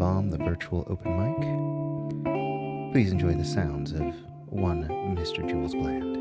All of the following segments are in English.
VOM, the virtual open mic. Please enjoy the sounds of one Mr. Jules Bland.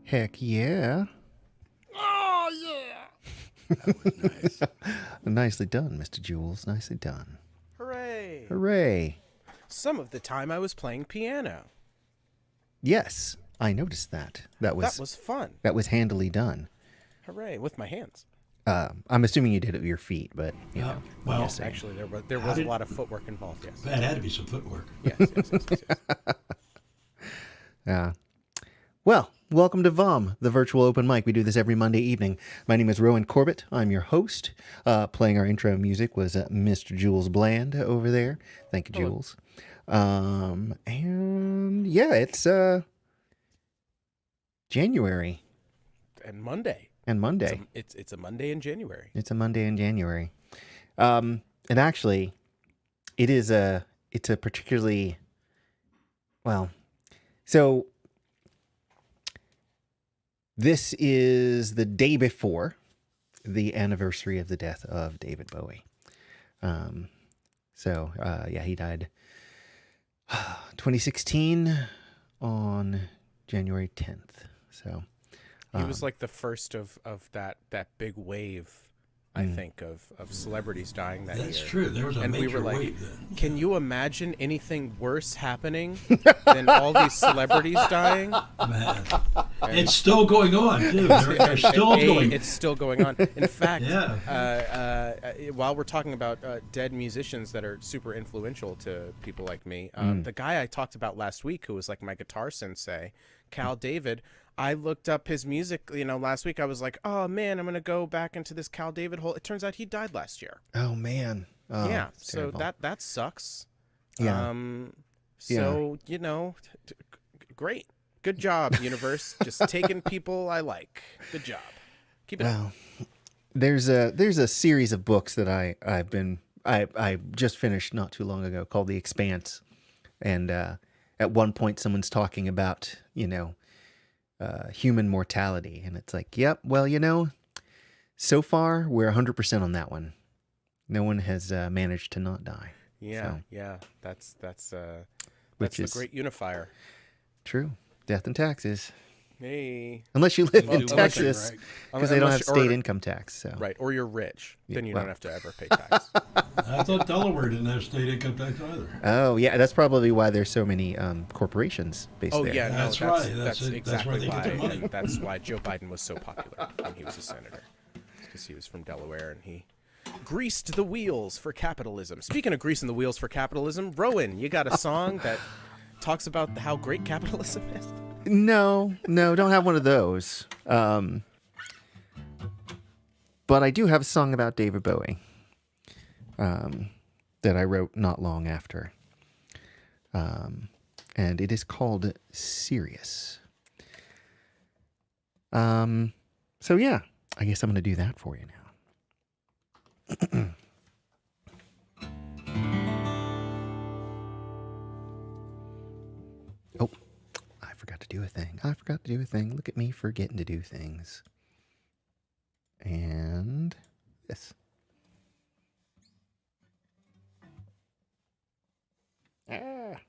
Heck yeah. Oh, yeah. That was nice. Nicely done, Mr. Jules. Nicely done. Hooray. Hooray. Some of the time I was playing piano. Yes, I noticed that. That was fun. That was handily done. Hooray, with my hands. I'm assuming you did it with your feet, but you know. Well, Yes, actually, there was a lot of footwork involved, yes. that had to be some footwork. Yes. Yeah. Well, welcome to VOM, the virtual open mic. We do this every Monday evening. My name is Rowan Corbett. I'm your host. Playing our intro music was Mr. Jules Bland over there. Thank you, Jules. And yeah, it's January. And Monday. It's a Monday in January. It's a Monday in January. And actually, it's a particularly, well, so this is the day before the anniversary of the death of David Bowie. He died 2016 on January 10th. So He was like the first of that big wave, I think, of celebrities dying that year. That's true. There was a major we were like, wave then. can you imagine anything worse happening than all these celebrities dying? Man. It's still going on, too. They're still going. It's still going on. In fact, Yeah. while we're talking about dead musicians that are super influential to people like me, the guy I talked about last week who was like my guitar sensei, Cal David, I looked up his music, last week. I was like, oh man, I'm going to go back into this Cal David hole. It turns out he died last year. Oh man. Oh, yeah. So terrible. that sucks. Yeah. So, great. Good job, universe. Just taking people I like. Good job. Keep it up. There's a series of books that I just finished not too long ago called The Expanse. And at one point someone's talking about, human mortality. And it's like, yep, well, so far we're 100% on that one. No one has managed to not die. Yeah, so, yeah. That's the great unifier. True. Death and taxes. Hey. Unless you live in Texas, right. because they don't have state income tax. So. Right, or you're rich. Then you well. don't have to ever pay tax. I thought Delaware didn't have state income tax either. Oh, yeah. That's probably why there's so many corporations based there. Oh, yeah. No, That's right. That's That's exactly where they why. get their money. That's why Joe Biden was so popular when he was a senator. Because he was from Delaware and he greased the wheels for capitalism. Speaking of greasing the wheels for capitalism, Rowan, you got a song that talks about how great capitalism is? No, don't have one of those. But I do have a song about David Bowie that I wrote not long after. And it is called Serious. So yeah, I guess I'm going to do that for you now. Oh, I forgot to do a thing. Look at me forgetting to do things. And this. Ah.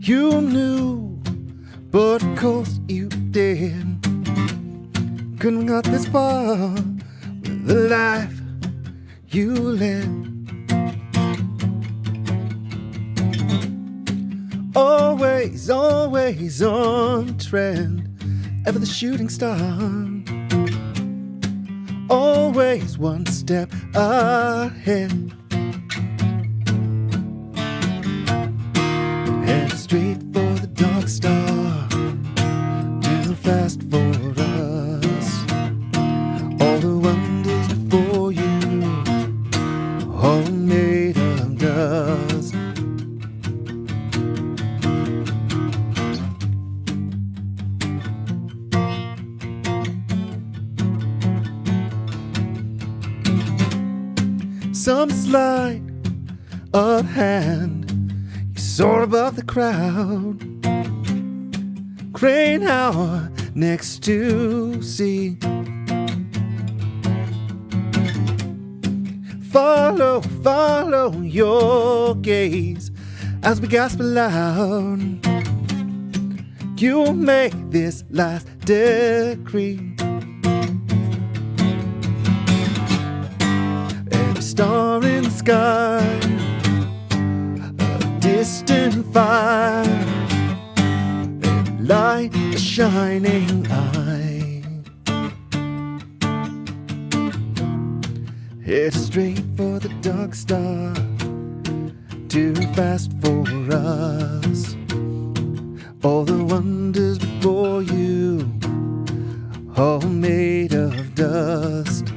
You knew, but of course you did. Couldn't got this far with the life you led. Always, always on trend, ever the shooting star. Always one step ahead. Head straight for the dark star, too fast for us. All the wonders before you, all made of dust. Some sleight of hand, you soar above the crowd. Crane hour next to sea. Follow, follow your gaze as we gasp aloud. You'll make this last decree. Every star in the sky, a distant fire, every light a shining eye. Head straight for the dark star, too fast for us. All the wonders before you, all made of dust.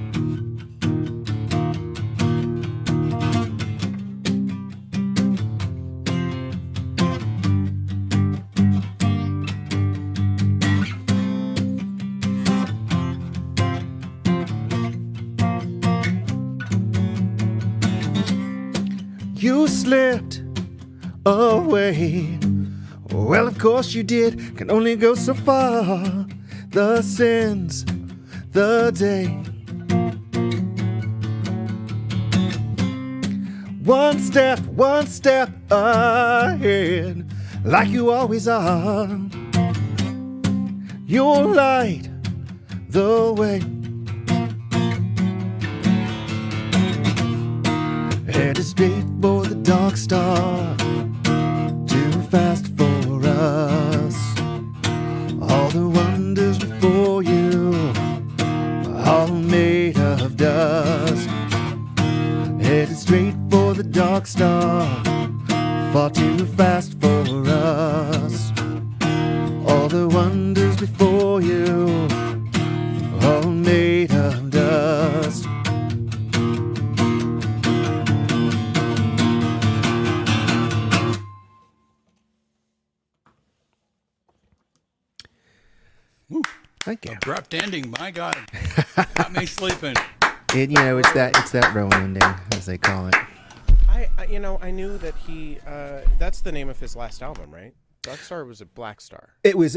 You slipped away. Well, of course you did. Can only go so far. The sins, the day. One step ahead, like you always are. You'll light the way. Headed straight for the dark star, too fast for us. before you, all made of dust. Thank you. Abrupt ending, my God. Got me sleeping. It's that Rowan ending, as they call it. I knew that he. That's the name of his last album, right? Dark Star, or was it Black Star? It was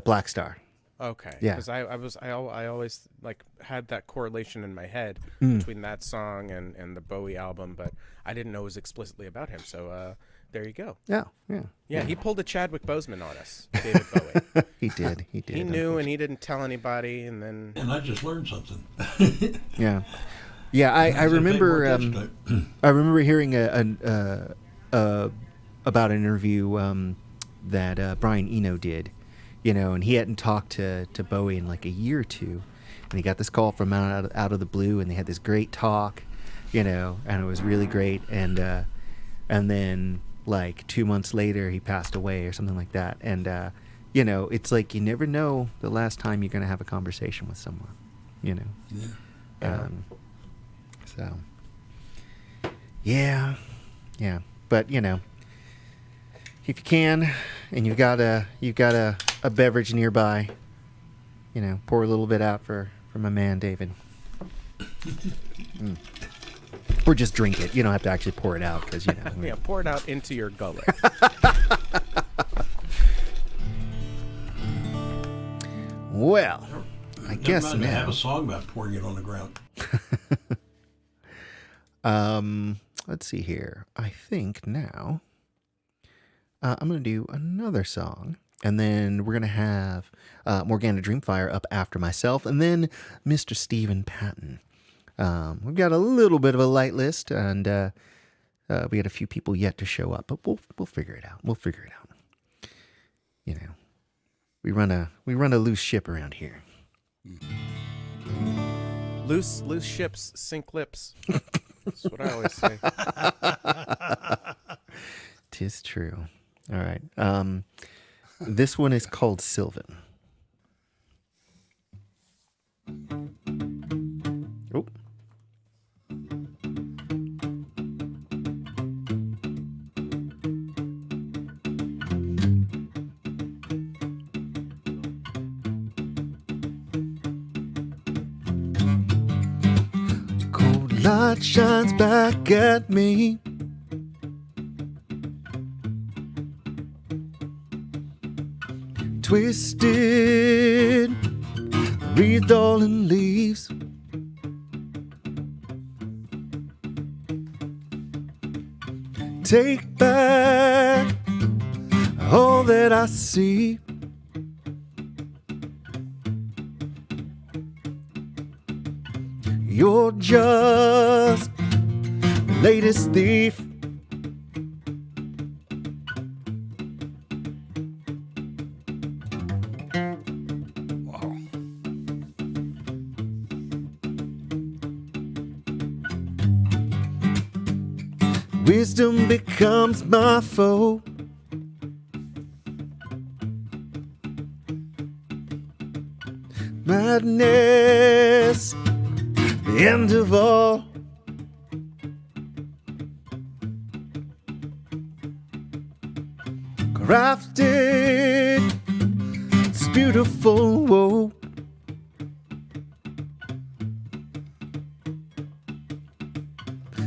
Black Star. Okay. Yeah. Because I always like had that correlation in my head between that song and the Bowie album, but I didn't know it was explicitly about him. So there you go. Yeah. Yeah, he pulled a Chadwick Boseman on us, David Bowie. He did. He knew, and he didn't tell anybody, and then. And I just learned something. Yeah. Yeah, I remember. I remember hearing about an interview that Brian Eno did, and he hadn't talked to Bowie in like a year or two, and he got this call from out of the blue, and they had this great talk, and it was really great, and then like 2 months later he passed away or something like that, and it's like you never know the last time you're gonna have a conversation with someone, Yeah. So, yeah, but if you can, and you've got a beverage nearby, pour a little bit out for my man David, or just drink it. You don't have to actually pour it out because Yeah, pour it out into your gullet. Well, I guess Never mind, now. I have a song about pouring it on the ground. Let's see here. I think now I'm going to do another song, and then we're going to have Morgana Dreamfire up after myself, and then Mr. Stephen Patton. We've got a little bit of a light list, and we had a few people yet to show up, but we'll figure it out. We run a loose ship around here. Loose ships sink lips. That's what I always say. 'Tis true. All right. This one is called Sylvan. Oh. Cold light shines back at me. Twisted, wreathed all in leaves. Take back all that I see. You're just the latest thief. Wisdom becomes my foe. Madness, the end of all. Crafted, this beautiful woe.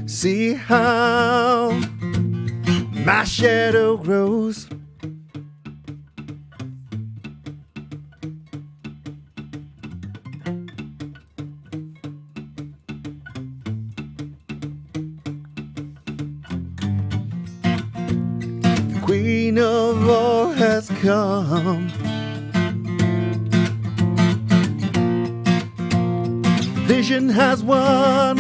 See how my shadow grows. The Queen of all has come. Vision has won.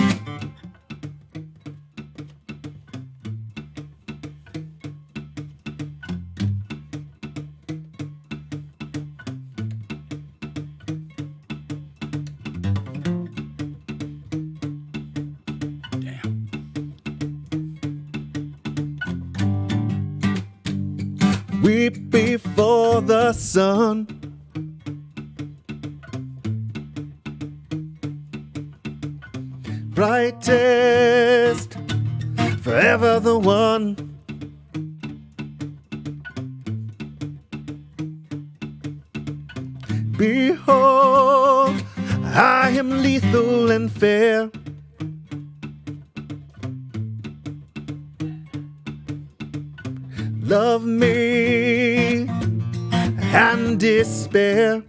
Weep before the sun. brightest, forever the one. Behold, I am lethal and fair. Love me and despair.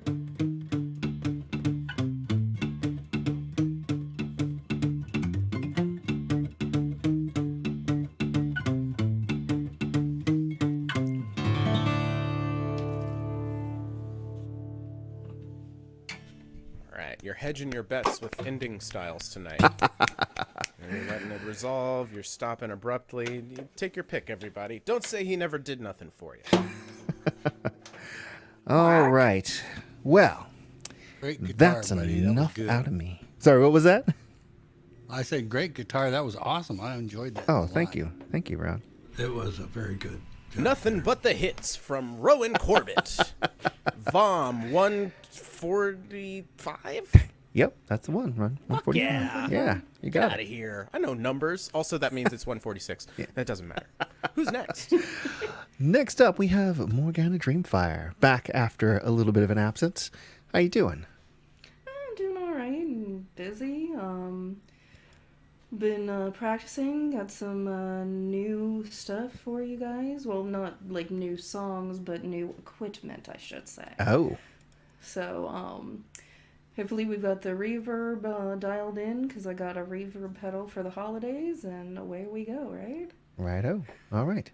You're hedging your bets with ending styles tonight. You're letting it resolve. You're stopping abruptly. You take your pick, everybody. Don't say he never did nothing for you. All right. Well, Great guitar, that's buddy. That was enough good. out of me. Sorry, what was that? I said great guitar. That was awesome. I enjoyed that. Oh, a thank lot. you. Thank you, Ron. It was a very good job. Nothing but the hits from Rowan Corbett. VOM 145? Yep, that's the one, Ron. 145. yeah. Yeah, you Get got out it. of here. I know numbers. Also, that means it's 146. That doesn't matter. Who's next? Next up, we have Morgana Dreamfire, back after a little bit of an absence. How you doing? I'm doing all right and busy. Been practicing. Got some new stuff for you guys. Well, not like new songs, but new equipment, I should say. Oh, So, hopefully we've got the reverb dialed in, because I got a reverb pedal for the holidays, and away we go, right? righto. All right.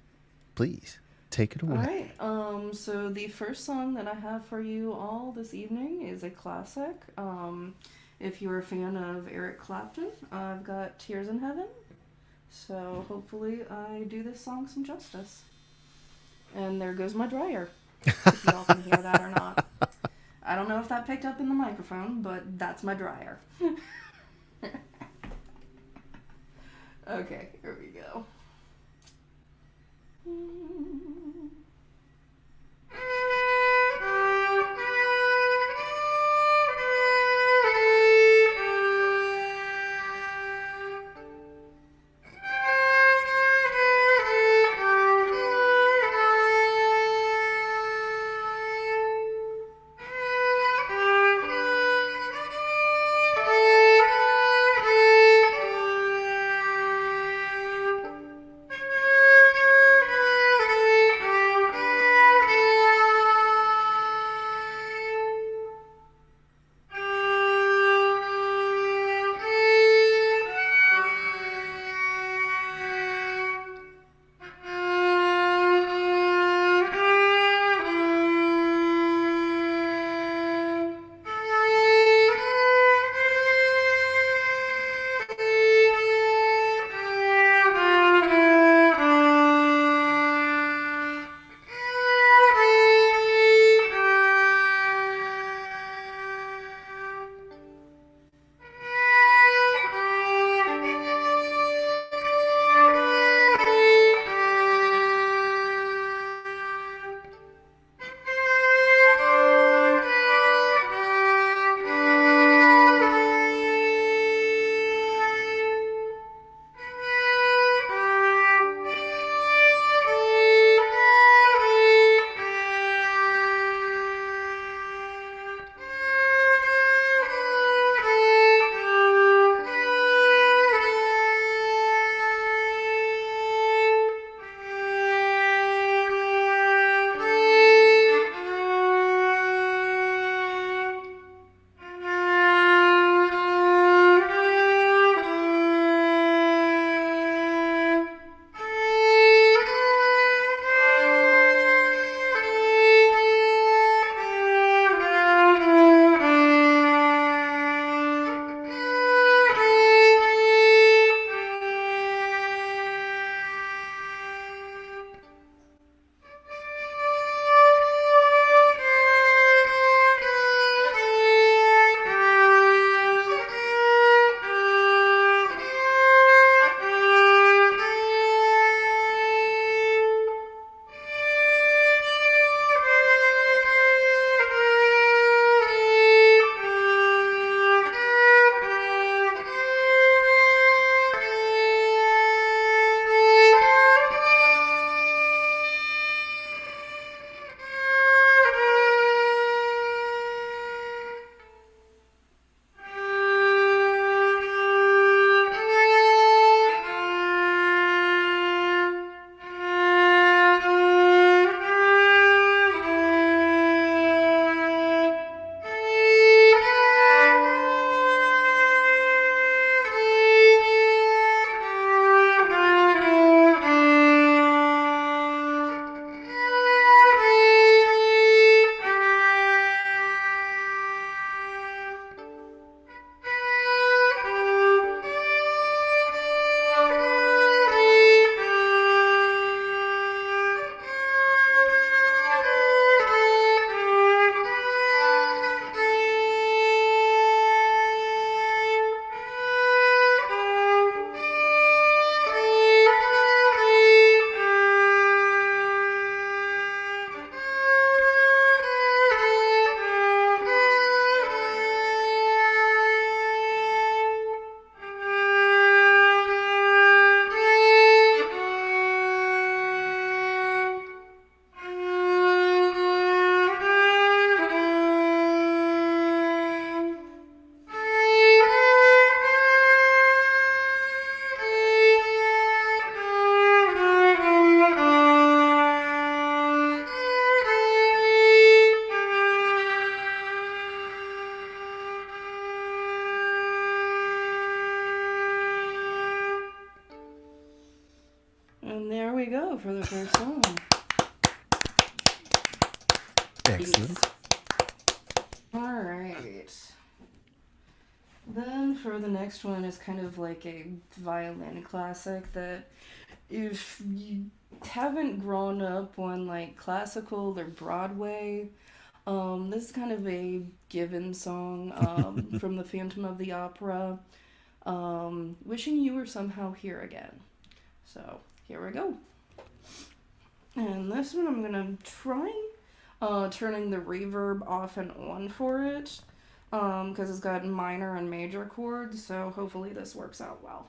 Please, take it away. Alright, so the first song that I have for you all this evening is a classic. If you're a fan of Eric Clapton, I've got Tears in Heaven. So hopefully I do this song some justice. And there goes my dryer, if y'all can hear that or not. I don't know if that picked up in the microphone, but that's my dryer. Okay, here we go. go for the first song. Excellent. All right. Then for the next one is kind of like a violin classic that if you haven't grown up on like classical or Broadway, this is kind of a given song from the Phantom of the Opera, Wishing You Were Somehow Here Again. So here we go. And this one I'm gonna try turning the reverb off and on for it, because it's got minor and major chords, so hopefully this works out well.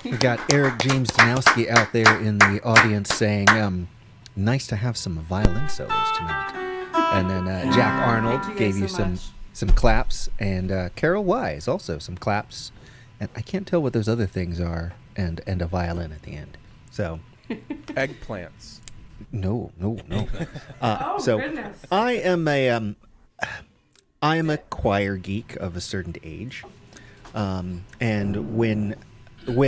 We got Eric James Danowski out there in the audience saying, nice to have some violin solos tonight. And then Jack Arnold Thank you gave guys you so some claps, and Carol Wise also some claps and I can't tell what those other things are, and a violin at the end. So, Eggplants. no. Oh, So goodness. I am a choir geek of a certain age, and when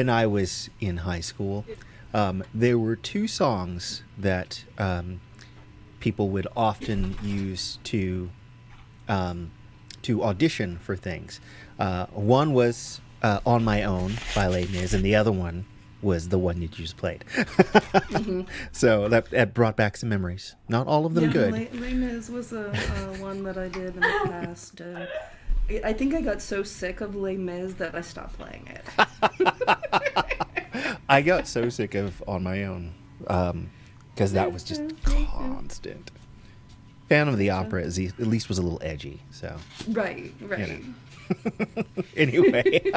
I was in high school, there were two songs that people would often use to audition for things. One was "On My Own" by Les Mis, and the other one was the one you just played. So that brought back some memories. Not all of them good. Les Mis was a one that I did in the past. I think I got so sick of Les Mis that I stopped playing it. I got so sick of "On My Own" because that was just constant. Fan of the opera, at least was a little edgy. So Right. you know. Anyway,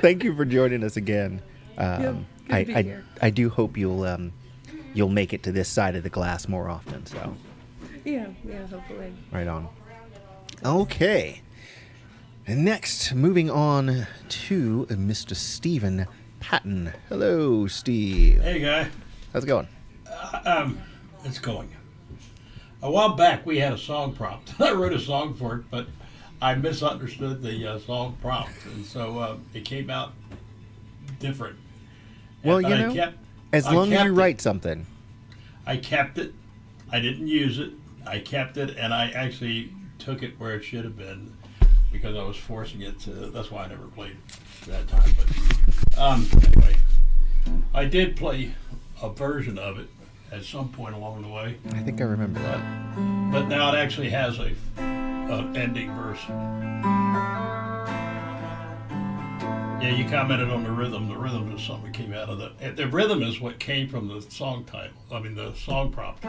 thank you for joining us again. Good to be here. I do hope you'll make it to this side of the glass more often. So Yeah, hopefully. right on. Okay. And next, moving on to Mr. Stephen Patton. Hello, Steve. Hey, guy. How's it going? It's going. A while back, we had a song prompt. I wrote a song for it, but I misunderstood the song prompt, and so it came out different. Well, But you I know, kept- as I long as kept you it. write something. I kept it. I didn't use it. I kept it, and I actually took it where it should have been because I was forcing it to. That's why I never played that time. But anyway, I did play a version of it at some point along the way, I think I remember that. but now it actually has a ending verse. Yeah, you commented on the rhythm. The rhythm is something that came out of the rhythm is what came from the song title. I mean, the song prompt.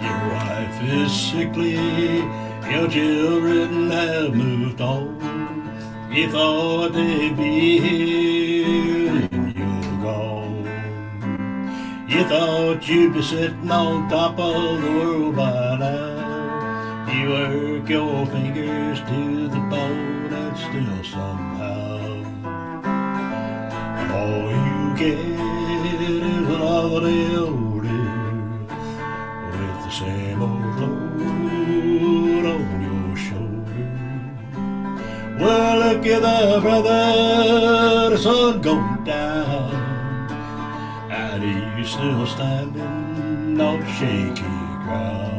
Your wife is sickly, your children have moved on. You thought they'd be here, and you're gone. You thought you'd be sitting on top of the world by now. You work your fingers to the bone and still somehow all you get is another day older with the same old load on your shoulder. Well, look at the brother, the sun going down, and he's still standing on shaky ground.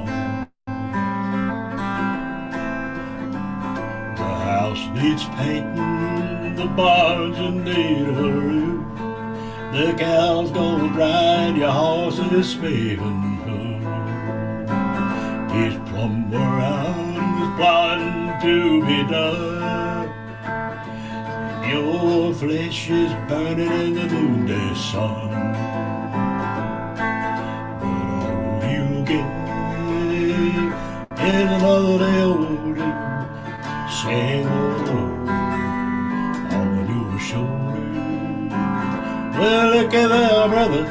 The house needs painting, the barns in need of a roof. The cows go dry and your horse is spavin' hoof. His plumber around is plotting to be done. Your flesh is burning in the noonday sun. But all you get is another day older, same old load on your shoulder. Well, look at that, brother,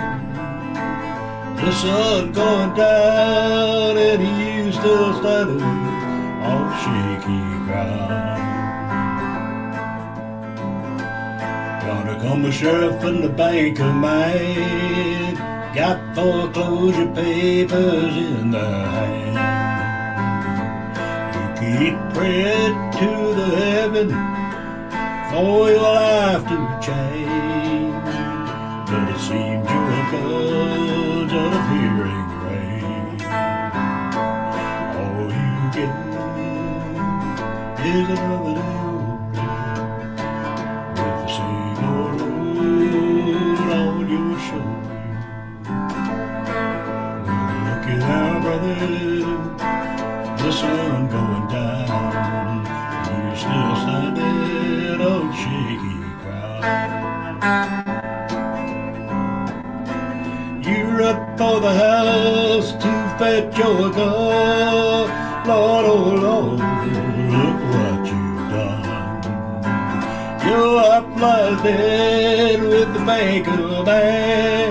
the sun going down and you still standing on shaky ground. Gonna come a sheriff and the banker man, got foreclosure papers in their hand. You keep praying to the heaven for your life to change, but it seems your guns out of hearing range. All you get is another day older with the same old load on your shoulder. Well, look at our brother, the sun going down, you're still standing on shaky ground. You run for the house to fetch your gun. Lord, oh Lord, look what you've done. Your up lies dead with the banker man,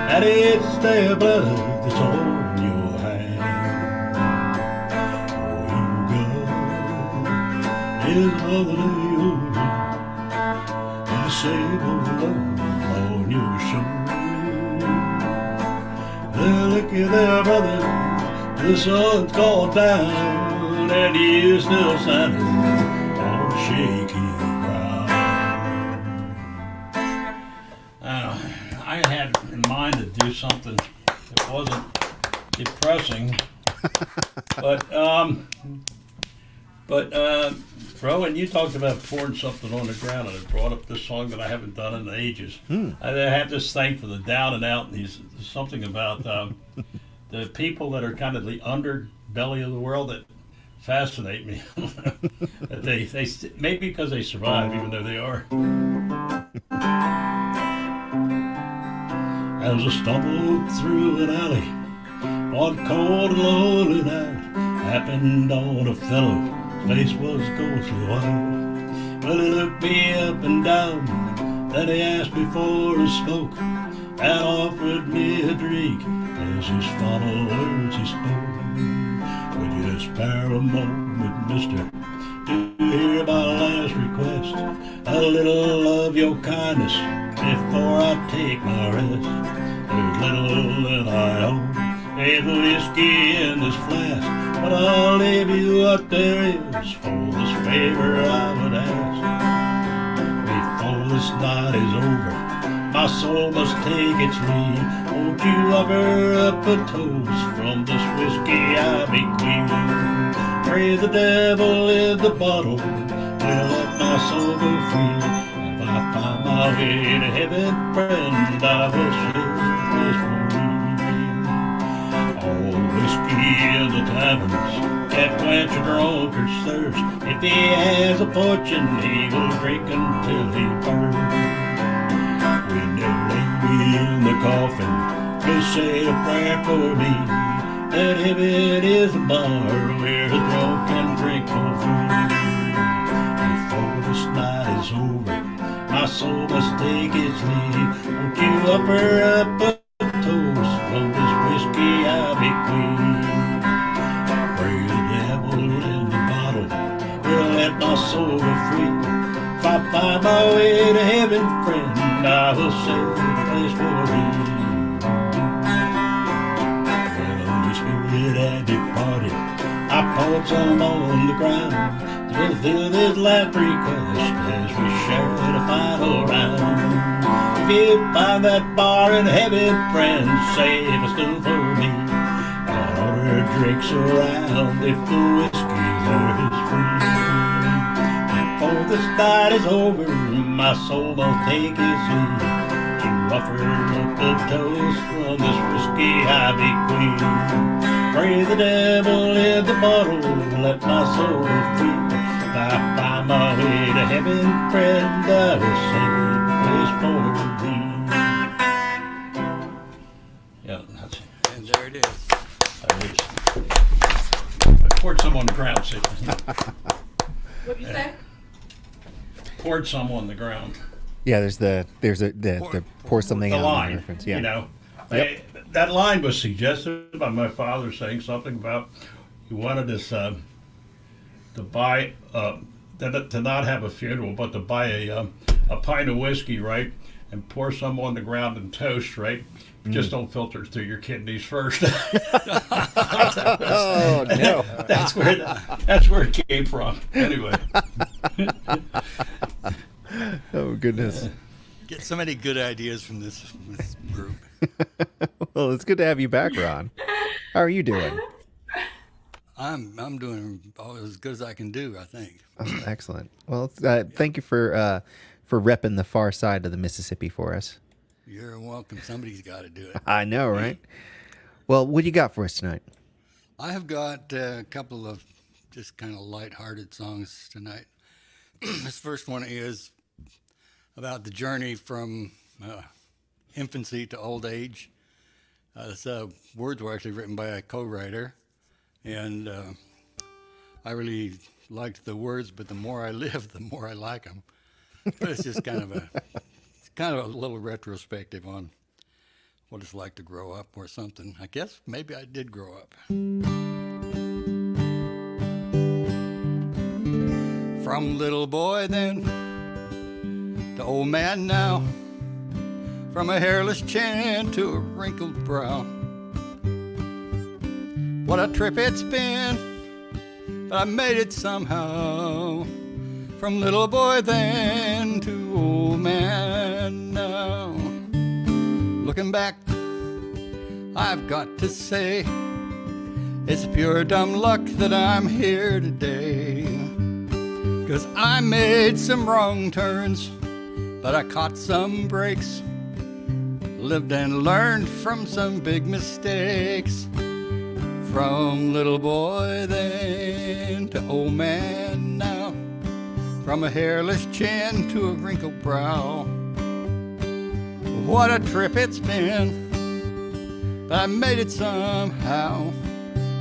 and it's their blood that's on your hand. All you got is another day older. And the same old love on your shoulder. Well, looky there, brother, the sun's gone down, and you're still standing on shaky ground. I had in mind to do something that wasn't depressing, but Rowan, you talked about pouring something on the ground, and it brought up this song that I haven't done in ages. I have this thing for the down and out, and there's something about the people that are kind of the underbelly of the world that fascinate me. That they maybe because they survive, even though they are. As I stumbled through an alley one cold and lonely night, happened on a fellow, his face was ghostly white. Well, he looked me up and down, then he asked me for a smoke, and offered me a drink as his final words he spoke. Would you spare a moment, mister, to hear my last request? A little of your kindness before I take my rest. There's little that I own, there's whiskey in this flask, but I'll leave you what there is for this favor I would ask. Before this night is over, my soul must take its leave. Won't you offer up a toast from this whiskey I bequeath? Pray the devil in the bottle will let my soul go free. If I find my way to heaven, friend, I will share this for me. All whiskey in the taverns can't quench a drunkard's thirst. If he has a fortune, he will drink until he burns. When they lay me in the coffin, please say a prayer for me, that heaven is a bar where the drunk can drink for free. Before this night is over, my soul must take its leave. Won't you offer up a toast from this whiskey I bequeath? Pray the devil in the bottle will let my soul go free. If I find my way to heaven, friend, I will save the place for thee. Well, the spirit had departed, I poured some on the ground to fulfill this last request as we shared a final round. If you find that bar in heaven, friend, save a stool for me. I'll order drinks around if the whiskey there is free. Before this night is over, my soul must take its leave to offer up the toast from this whiskey I bequeath. Pray the devil in the bottle, let my soul go free. If I find my way to heaven, friend, I will save a place for thee. Yeah, that's it. And there it is. I poured some on the ground, see. What'd you say? Poured some on the ground. Yeah, there's the pour something The out line, reference. Yeah. you know. Yep. That line was suggested by my father saying something about he wanted us to buy, to not have a funeral, but to buy a pint of whiskey, right? And pour some on the ground and toast, right? Just don't filter it through your kidneys first. Oh no. That's where it came from. Anyway. Oh goodness. Get so many good ideas from this group. Well, it's good to have you back, Ron. How are you doing? I'm doing as good as I can do, I think. Oh, excellent. Well, thank you for repping the far side of the Mississippi for us. You're welcome. Somebody's got to do it. I know, right? Well, what do you got for us tonight? I have got a couple of just kind of lighthearted songs tonight. This first one is about the journey from infancy to old age. Words were actually written by a co-writer, and I really liked the words, but the more I live, the more I like them. But it's just kind of a little retrospective on what it's like to grow up or something. I guess maybe I did grow up. From little boy then to old man now, from a hairless chin to a wrinkled brow. What a trip it's been, but I made it somehow. From little boy then to old man now. Looking back, I've got to say, it's pure dumb luck that I'm here today. 'Cause I made some wrong turns, but I caught some breaks. Lived and learned from some big mistakes. From little boy then to old man now, from a hairless chin to a wrinkled brow. What a trip it's been, but I made it somehow.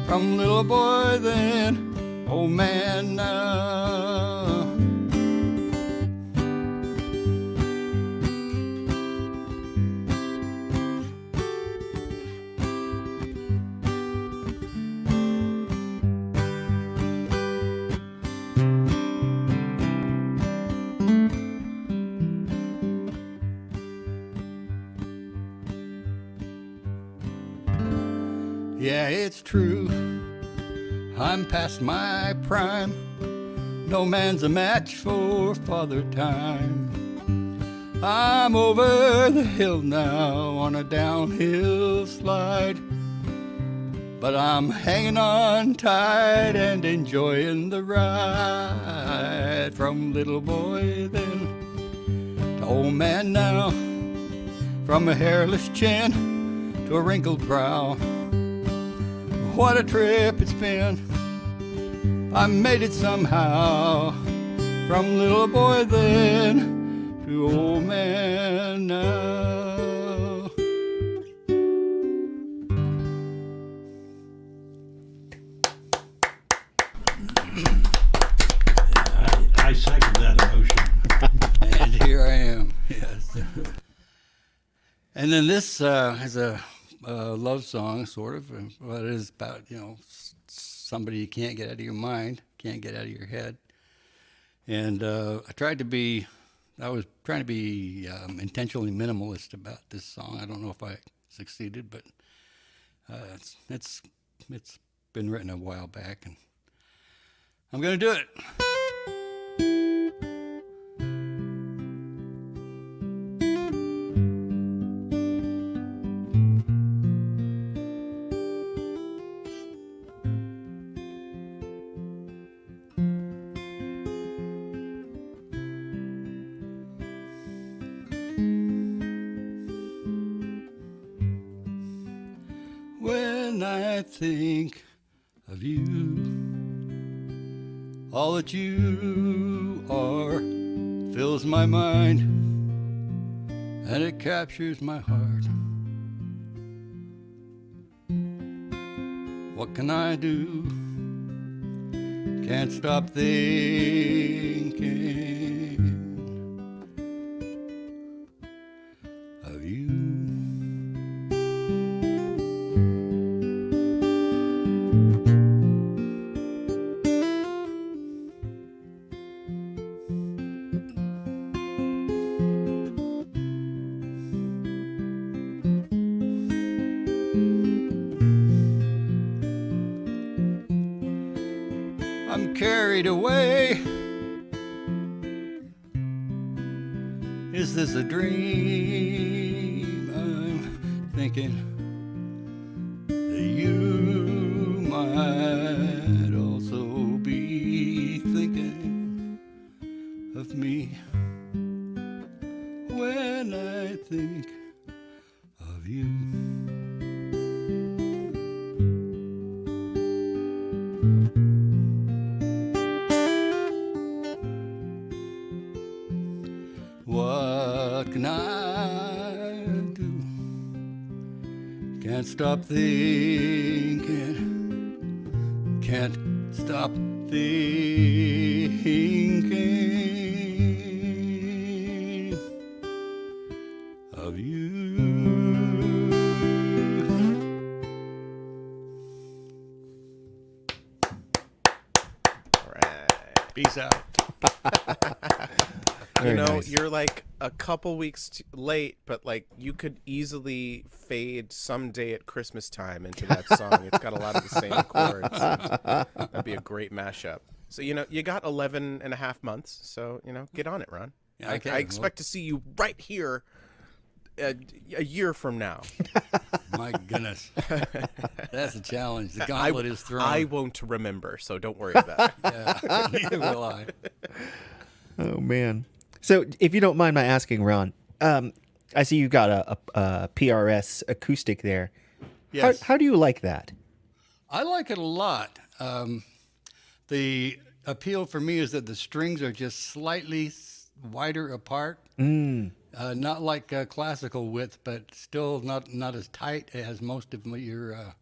From little boy then, old man now. Yeah, it's true, I'm past my prime. No man's a match for Father Time. I'm over the hill now on a downhill slide, but I'm hanging on tight and enjoying the ride. From little boy then to old man now, from a hairless chin to a wrinkled brow. What a trip it's been, I made it somehow. From little boy then to old man now. I second that emotion. And here I am, yes. And then this is a love song, sort of, but it is about, somebody you can't get out of your mind, can't get out of your head. And I was trying to be intentionally minimalist about this song. I don't know if I succeeded, but it's been written a while back, and I'm gonna do it. When I think of you, all that you are fills my mind, and it captures my heart. What can I do? Can't stop thinking of you. I'm carried away. Is this a dream? I'm thinking that you might also be thinking of me when I think of you. What can I do? Can't stop thinking. Can't stop thinking of you. All right. Peace out. Very You know, nice. you're like a couple weeks late, but like you could easily fade someday at Christmas time into that song. It's got a lot of the same chords. That'd be a great mashup. So, you know, you got 11 and a half months. So, you know, get on it, Ron. Yeah, I okay, expect to see you right here a year from now. My goodness. That's a challenge. The gauntlet is thrown. I won't remember, so don't worry about it. Yeah, neither will I. Oh man. So if you don't mind my asking, Ron, I see you've got a PRS acoustic there. Yes. How do you like that? I like it a lot. The appeal for me is that the strings are just slightly wider apart. Not like classical width, but still not as tight as most of your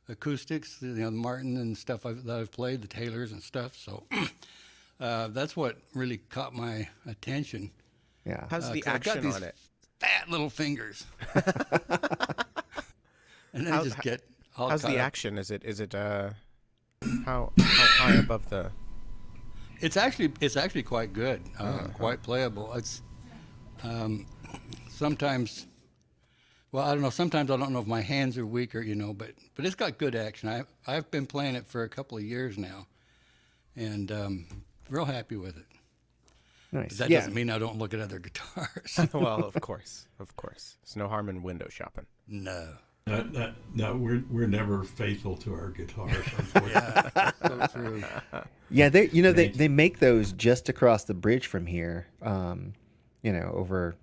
acoustics. You know, the Martin and stuff that I've played, the Taylors and stuff. So that's what really caught my attention. Yeah. How's the 'Cause I've got action these on it? fat little fingers, and then just get all How's caught the up. action? Is it how high above the? It's actually quite good, quite playable. It's sometimes, well, I don't know. Sometimes I don't know if my hands are weaker, you know, but it's got good action. I've been playing it for a couple of years now, and real happy with it. Nice. But that Yeah. doesn't mean I don't look at other guitars. Well, of course. There's no harm in window shopping. No. No, we're never faithful to our guitars, unfortunately. So true. Yeah, they make those just across the bridge from here, over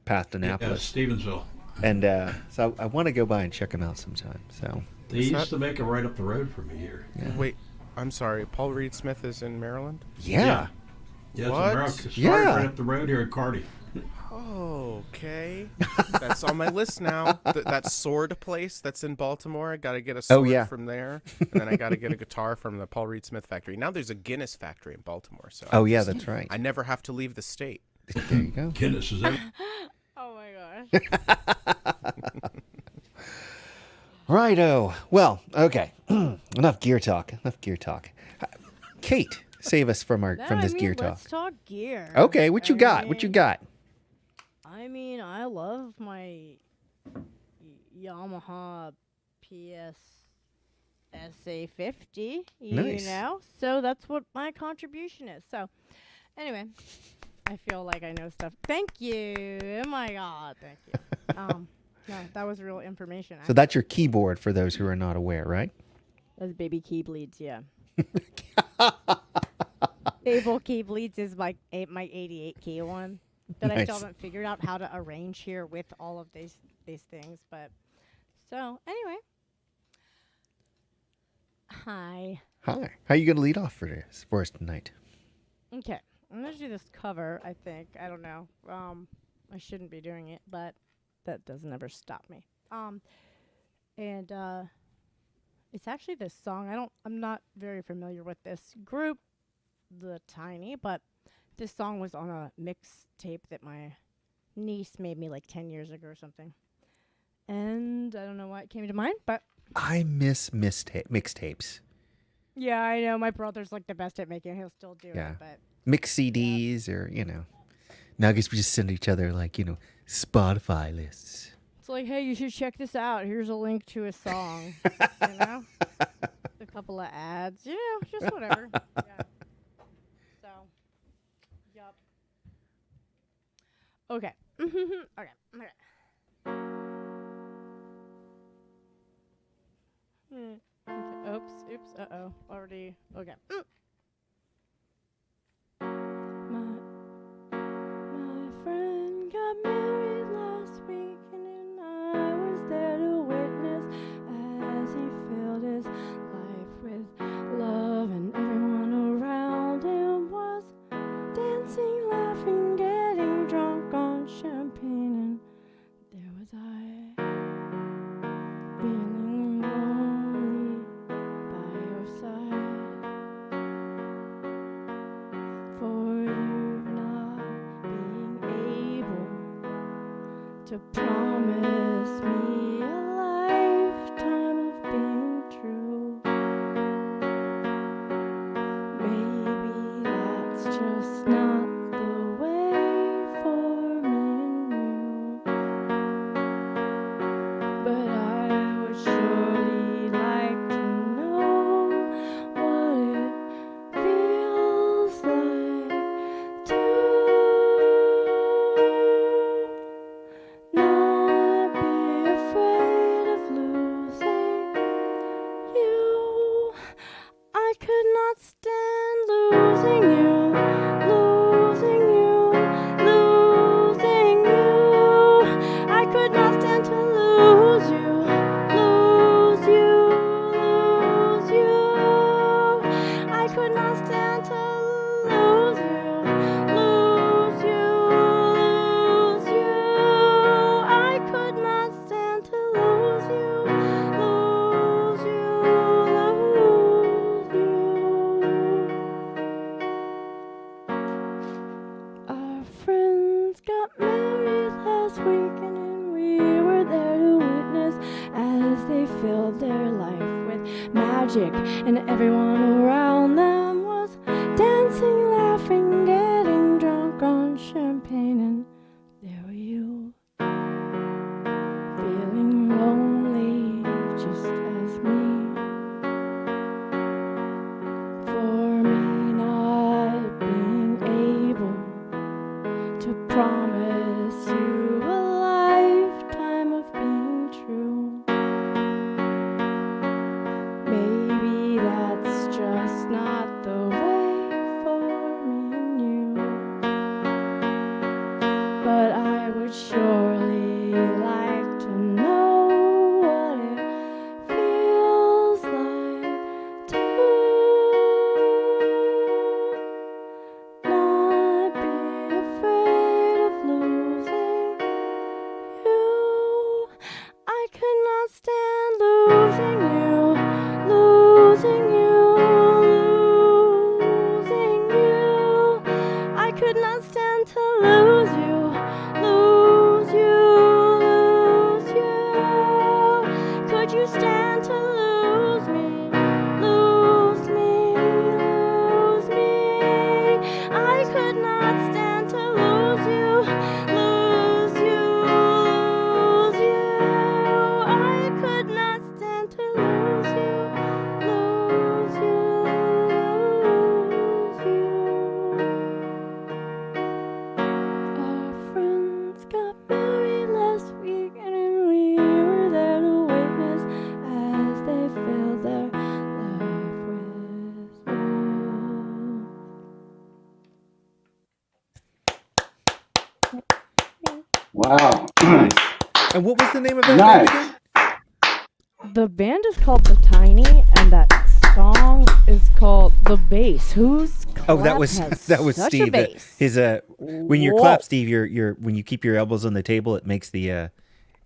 past Yeah, Annapolis, Stevensville. and so I want to go by and check them out sometime. So They used to make them right up the road from here. Wait, I'm sorry. Paul Reed Smith is in Maryland? yeah, Yeah, What? it's America. Started Yeah. right up the road here at Cardi. Okay. That's on my list now. That sword place that's in Baltimore. I got to get a Oh, sword yeah. from there. And then I got to get a guitar from the Paul Reed Smith factory. Now there's a Guinness factory in Baltimore. So oh yeah, that's right. I never have to leave the state. There you go. Guinness is there. Oh my gosh. Righto. Well, okay. Enough gear talk. Kate, save us from this gear talk. Let's talk gear. Okay, what you got? I mean, I love my Yamaha PS SA50, Nice. you know? So that's what my contribution is. So, anyway, I feel like I know stuff. Thank you. Oh my God, thank you. No, that was real information. So that's your keyboard for those who are not aware, right? That's baby key bleeds, yeah. Able key bleeds is my 88 key one that I still Nice. haven't figured out how to arrange here with all of these things. But so anyway, hi. Hi. How are you going to lead off for us tonight? Okay, I'm gonna do this cover. I think I don't know. I shouldn't be doing it, but that doesn't ever stop me. And it's actually this song. I'm not very familiar with this group, The Tiny, but this song was on a mixtape that my niece made me like 10 years ago or something. And I don't know why it came to mind, but I miss mixtapes. yeah, I know my brother's like the best at making it. He'll still do Yeah. it, but Mix CDs or, Now I guess we just send each other like, Spotify lists. it's like, hey, you should check this out. Here's a link to a song. You know? A couple of ads. Just whatever. Yeah. So, yup. Okay. Okay. Okay. Oops. Uh-oh. Already. Okay. My friend got married last week, and I was there to witness as he filled his life with love, and everyone around him was dancing, laughing, getting drunk on champagne, and there was I, feeling lonely by your side. For you not being able to promise me a lifetime of being true. Maybe that's just magic, and everyone around them was dancing, laughing, getting drunk on champagne, and there were you, feeling lonely just as me. For me not being able to promise you a lifetime of being true. Maybe that's just not the way for me and you. But I would surely like to know what it feels like to not be afraid of losing you. I could not stand losing you, losing you, losing you. I could not stand to lose you, lose you, lose you. Could you stand to lose me, lose me, lose me? I could not stand to lose you, lose you, lose you. I could not stand to lose you, lose you, lose you. Our friends got married last week, and we were there to witness as they filled their life with love. Wow. And what was the name of that Nice. band again? The band is called The Tiny, and that song is called The Bass. Whose clap Oh, that was has that was such Steve. A bass? His when you Whoa. clap, Steve, you're when you keep your elbows on the table, it makes the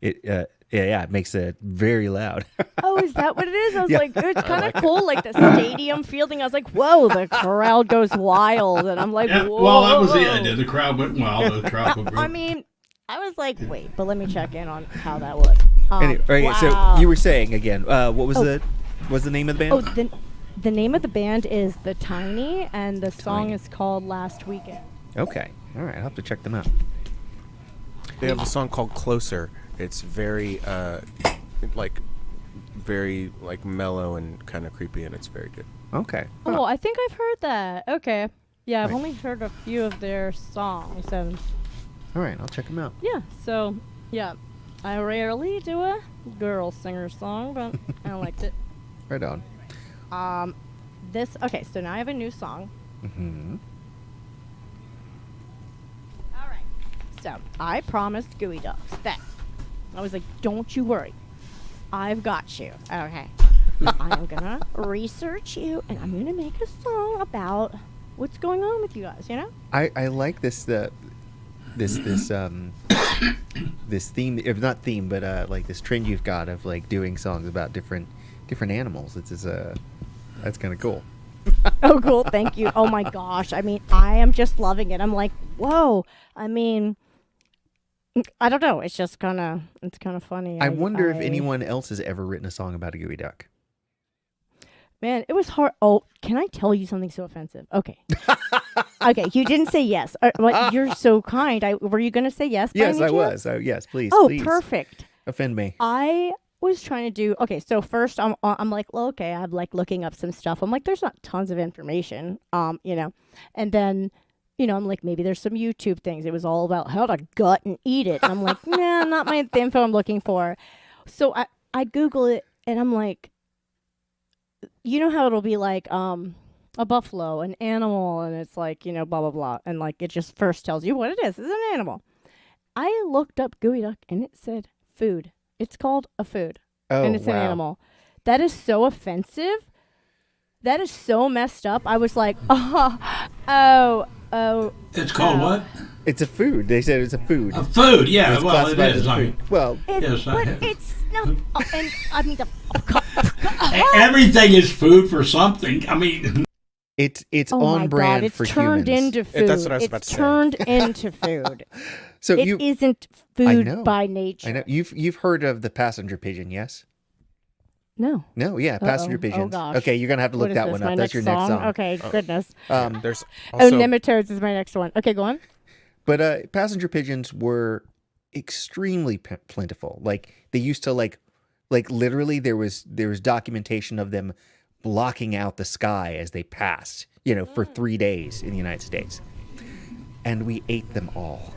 it makes it very loud. Oh, is that what it is? I was Yeah. like, it's kind of cool, like the stadium fielding. I was like, whoa, the crowd goes wild, and I'm like, Yeah, whoa. well, that was it. The crowd went wild. The crowd went I mean, I was like, wait, but let me check in on how that was. Anyway, wow. so you were saying again, what was the name of the band? Oh, the name of the band is The Tiny, and the song Tiny. is called Last Weekend. Okay, all right, I'll have to check them out. They have a song called Closer. It's very very mellow and kind of creepy, and it's very good. Okay. Oh, I think I've heard that. Okay. Yeah, I've Right. only heard a few of their songs, and All right, I'll check them out. yeah, so, yeah. I rarely do a girl singer song, but I liked it. Right on. Okay, so now I have a new song. Mm-hmm. All right. So, I promised Gooey Ducks that. I was like, don't you worry. I've got you. Okay. I'm gonna research you, and I'm gonna make a song about what's going on with you guys, you know? I like this this theme, if not theme, but like this trend you've got of like doing songs about different animals. It's that's kind of cool. Oh, cool. Thank you. Oh, my gosh. I mean, I am just loving it. I'm like, whoa. I mean, I don't know. It's just kind of funny. I wonder if anyone else has ever written a song about a gooey duck. Man, it was hard. Oh, can I tell you something so offensive? Okay. Okay, you didn't say yes. Well, you're so kind. Were you going to say yes? by Yes, any I chance? was. Oh, yes, please. Oh, please. perfect. Offend me. I was trying to do. Okay, so first I'm like, well, okay, I'm like looking up some stuff. I'm like, there's not tons of information, and then. I'm like, maybe there's some YouTube things. It was all about how to gut and eat it. And I'm like, nah, not the info I'm looking for. So I Google it, and I'm like, you know how it'll be like a buffalo, an animal, and it's like, blah, blah, blah. And like, it just first tells you what it is. It's an animal. I looked up gooey duck, and it said food. It's called a food. Oh, And it's an animal. That is so offensive. That is so messed up. I was like, oh. It's called what? It's a food. They said it's a food. A food, yeah. It's Well, it classified is. as a I mean, food. Well, yes, But it's not. And I mean, everything is food for something. I mean, it's oh on my brand God, it's for turned humans. into food. That's what I was about to say. Turned into food. So It you, isn't I food know. by nature. I know you've heard of the passenger pigeon, yes? No. No, yeah, passenger Uh-oh. pigeons. Oh, gosh. Okay, you're gonna have to What look is that this, one my up. That's your next song. Okay, goodness. There's Oh, also nematodes is my next one. Okay, go on. But passenger pigeons were extremely plentiful. Like they used to like literally there was documentation of them blocking out the sky as they passed. For 3 days in the United States, and we ate them all.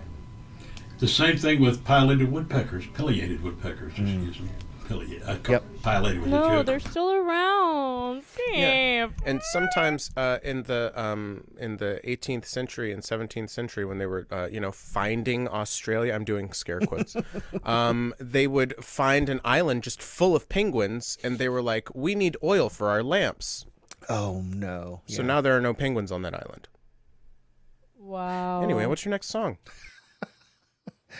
The same thing with pileated woodpeckers, excuse me. Yep. Pileated with a No, joke. they're still around. Yeah. And sometimes in the 18th century and 17th century, when they were finding Australia, I'm doing scare quotes. They would find an island just full of penguins, and they were like, "We need oil for our lamps." Oh no! So now there are no penguins on that island. Wow. Anyway, what's your next song?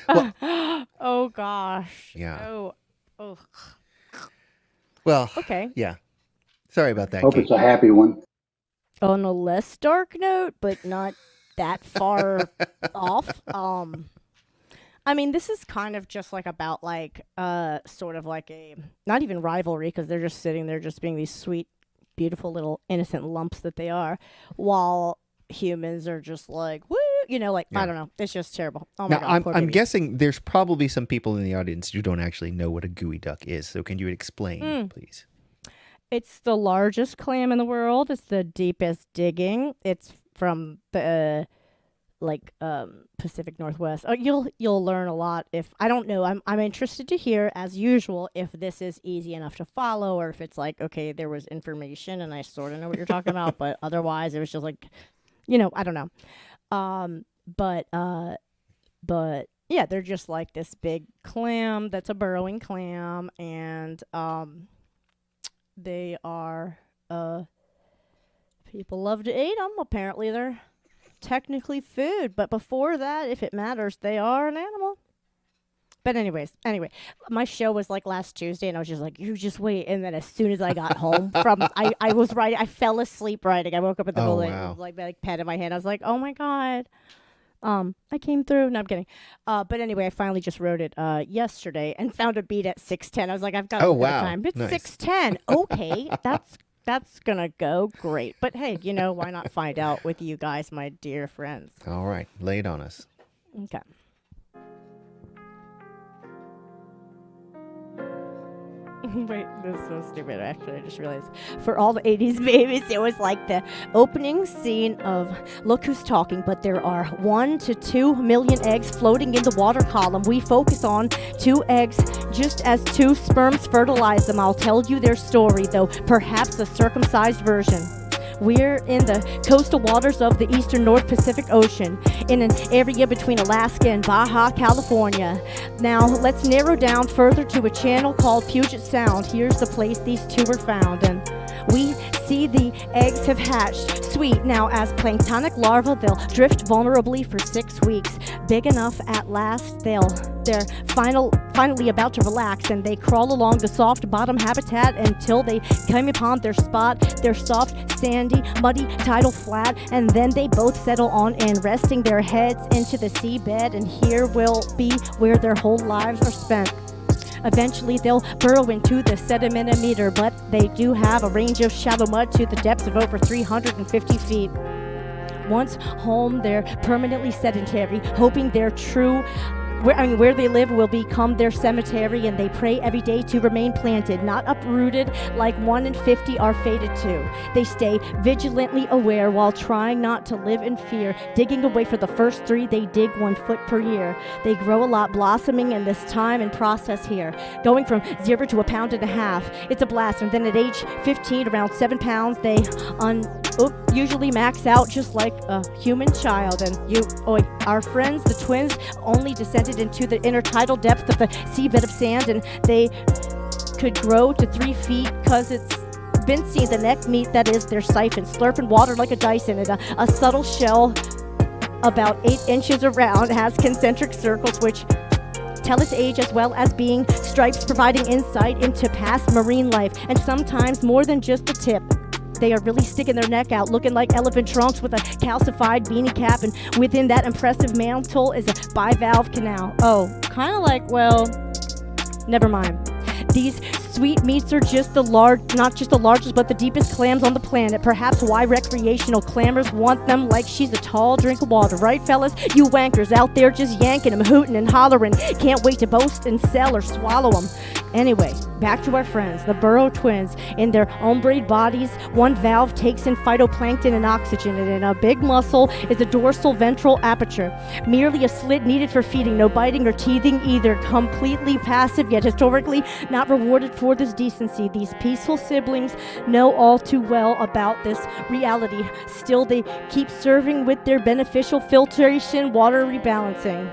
Oh gosh. Yeah. Oh. Well, Okay. yeah. Sorry about that, Hope Kate. it's a happy one. On a less dark note, but not that far off. I mean, this is kind of just like about like sort of like a not even rivalry, because they're just sitting there just being these sweet, beautiful little innocent lumps that they are, while humans are just like woo, I don't know. It's just terrible. Oh my Now, god. Poor I'm babies. guessing there's probably some people in the audience who don't actually know what a gooey duck is. So can you explain, please? It's the largest clam in the world. It's the deepest digging. It's from the Pacific Northwest. Oh, you'll learn a lot. If I don't know, I'm interested to hear, as usual, if this is easy enough to follow, or if it's like, okay, there was information and I sort of know what you're talking about, but otherwise it was just like, I don't know. But yeah, they're just like this big clam that's a burrowing clam, and they are people love to eat them. Apparently they're technically food, but before that, if it matters, they are an animal. But anyway, my show was like last Tuesday, and I was just like, you just wait. And then as soon as I got home I was writing, I fell asleep writing. I woke up in the middle wow. of like pen in my hand. I was like, oh my God. I came through. No, I'm kidding. But anyway, I finally just wrote it yesterday and found a beat at 6:10. I was like, I've got a bit of time. It's Nice. 6:10. Okay, that's gonna go great. But hey, why not find out with you guys, my dear friends? All right, lay it on us. Okay. Wait, this is so stupid, actually. I just realized. For all the 80s babies, it was like the opening scene of Look Who's Talking, but there are 1 to 2 million eggs floating in the water column. We focus on 2 eggs just as 2 sperms fertilize them. I'll tell you their story, though perhaps a circumcised version. We're in the coastal waters of the eastern North Pacific Ocean, in an area between Alaska and Baja, California. Now, let's narrow down further to a channel called Puget Sound. Here's the place these 2 were found, and we see the eggs have hatched. Sweet. Now, as planktonic larvae, they'll drift vulnerably for 6 weeks. Big enough at last, they're finally about to relax, and they crawl along the soft bottom habitat until they come upon their spot, their soft, sandy, muddy tidal flat, and then they both settle on and resting their heads into the seabed, and here will be where their whole lives are spent. Eventually, they'll burrow into the sedimentometer, but they do have a range of shallow mud to the depths of over 350 feet. Once home, they're permanently sedentary, hoping their where they live will become their cemetery, and they pray every day to remain planted, not uprooted like 1 in 50 are fated to. They stay vigilantly aware while trying not to live in fear. Digging away for the first 3, they dig 1 foot per year. They grow a lot, blossoming in this time and process here, going from 0 to 1.5 pounds. It's a blast, and then at age 15, around 7 pounds, they usually max out just like a human child. And our friends, the twins, only descended into the intertidal depth of the seabed of sand, and they could grow to 3 feet because it's been seen the neck meat, that is their siphon, slurping water like a Dyson, and a subtle shell about 8 inches around has concentric circles which tell its age, as well as being stripes providing insight into past marine life, and sometimes more than just the tip. They are really sticking their neck out, looking like elephant trunks with a calcified beanie cap, and within that impressive mantle is a bivalve canal. Oh, kind of like, well, never mind. These Sweet meats are just not just the largest, but the deepest clams on the planet. Perhaps why recreational clammers want them like she's a tall drink of water. Right, fellas? You wankers out there just yanking them, hooting and hollering. Can't wait to boast and sell or swallow them. Anyway, back to our friends, the burrow twins. In their ombre bodies, one valve takes in phytoplankton and oxygen, and in a big muscle is the dorsal ventral aperture. Merely a slit needed for feeding, no biting or teething either. Completely passive, yet historically not rewarded for this decency. These peaceful siblings know all too well about this reality. Still, they keep serving with their beneficial filtration, water rebalancing.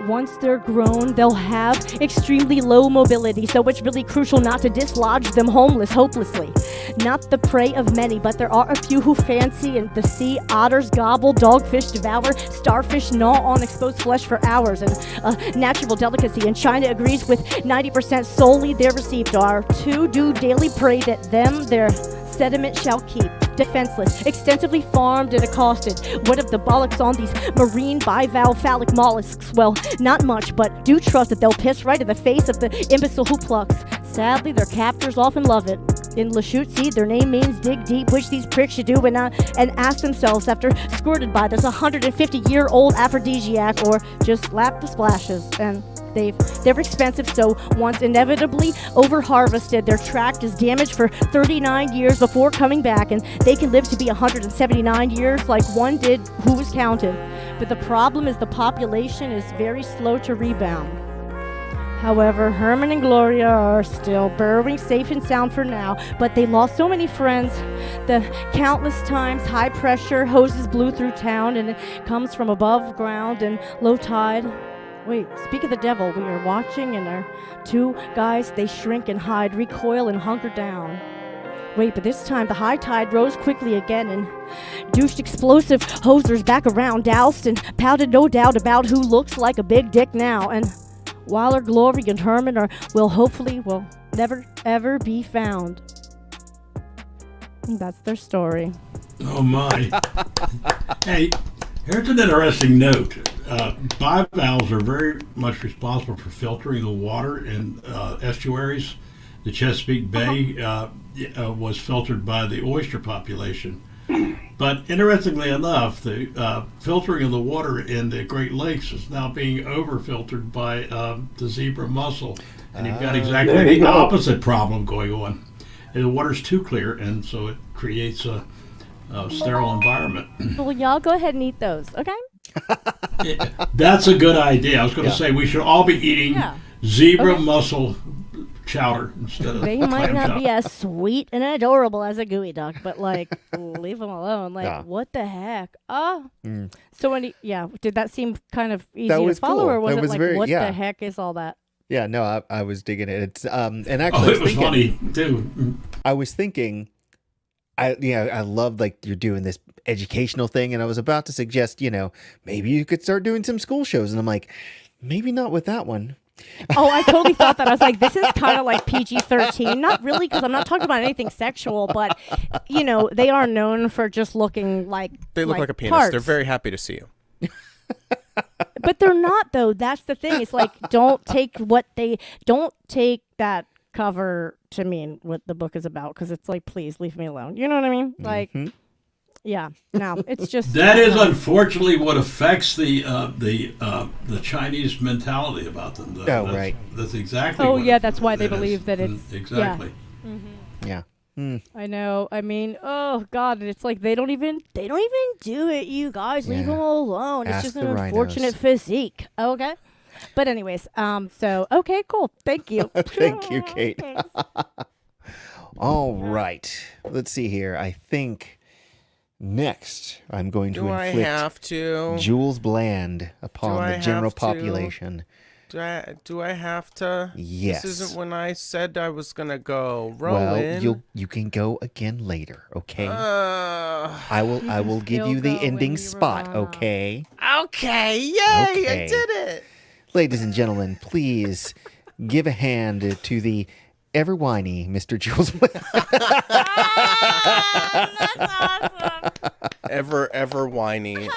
Once they're grown, they'll have extremely low mobility, so it's really crucial not to dislodge them homeless hopelessly. Not the prey of many, but there are a few who fancy, and the sea otters gobble, dogfish devour, starfish gnaw on exposed flesh for hours, and a natural delicacy. And China agrees with 90% solely they're received are to do daily pray that them their sediment shall keep. Defenseless, extensively farmed and accosted. What of the bollocks on these marine bivalve phallic mollusks? Well, not much, but do trust that they'll piss right in the face of the imbecile who plucks. Sadly, their captors often love it. In Lachute Seed, their name means dig deep, which these pricks should do and ask themselves after squirted by this 150-year-old aphrodisiac, or just lap the splashes. And they're expensive, so once inevitably over-harvested, their tract is damaged for 39 years before coming back, and they can live to be 179 years like one did who was counted. But the problem is the population is very slow to rebound. However, Herman and Gloria are still burrowing safe and sound for now, but they lost so many friends. The countless times high pressure hoses blew through town, and it comes from above ground and low tide. Wait, speak of the devil, we are watching, and our two guys, they shrink and hide, recoil and hunker down. Wait, but this time the high tide rose quickly again, and douched explosive hosers back around, doused and pouted, no doubt about who looks like a big dick now. And while our Glory and Herman will never ever be found. And that's their story. Oh my. Hey, here's an interesting note. Bivalves are very much responsible for filtering the water in estuaries. The Chesapeake Bay was filtered by the oyster population. But interestingly enough, the filtering of the water in the Great Lakes is now being over-filtered by the zebra mussel. And you've got exactly the opposite problem going on. And the water's too clear, and so it creates a sterile environment. Well, y'all go ahead and eat those, okay? That's a good idea. I was going to say we should all be eating zebra mussel chowder instead of They might clam not chowder. be as sweet and adorable as a gooey duck, but like, leave them alone. Like, what the heck? Oh. So did that seem kind of easy That to was follow, cool. or was That it was like, very- what yeah. the heck is all that? Yeah, no, I was digging it. It's and Oh, actually it was funny too. I was thinking, I love like you're doing this educational thing, and I was about to suggest, maybe you could start doing some school shows, and I'm like, maybe not with that one. Oh, I totally thought that. I was like, this is kind of like PG-13. Not really, because I'm not talking about anything sexual, but, they are known for just looking like They look like a penis. parts. They're very happy to see you. But they're not, though. That's the thing. It's like, don't take that cover to mean what the book is about, because it's like, please leave me alone. You know what I mean? Like, yeah. No, it's just That is unfortunately what affects the Chinese mentality about them. Though. Right. That's exactly. Oh, what yeah, it- that's why they it is. believe that it's exactly. Yeah. I know. I mean, oh God, it's like they don't even do it. You guys, leave Yeah. them alone. It's Ask just the an rhinos. unfortunate physique. Okay. But anyways, so okay, cool. Thank you. Thank you, Kate. Thanks. All right. Let's see here. I think next I'm going to Do I inflict have to? Jules Bland upon I the general have to? population. Do I have to? Yes. This isn't when I said I was gonna go. Rowan. Well, you can go again later, okay? Uh, I will give You'll you the go when ending you spot, run. okay? okay, yay! Okay. I did it. Ladies and gentlemen, please give a hand to the ever whiny Mr. Jules Bland. Ever whiny.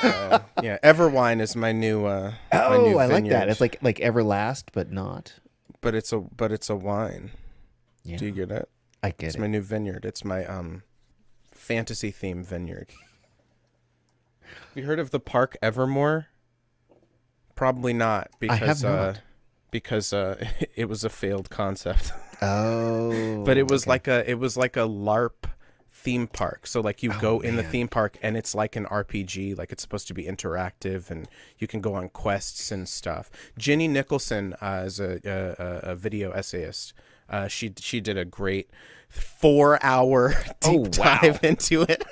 Ever wine is my new. Oh, my new I like that. vineyard. It's like Everlast, but not. but it's a wine. Yeah, Do you get it? I get It's it. my new vineyard. It's my fantasy themed vineyard. Have you heard of the park Evermore? Probably not, I have because not. because it was a failed concept. Oh, But it was okay. like a LARP theme park. So like you go in the man. theme park and it's like an RPG, like it's supposed to be interactive and you can go on quests and stuff. Ginny Nicholson is a video essayist. She did a great 4-hour deep wow. dive into it.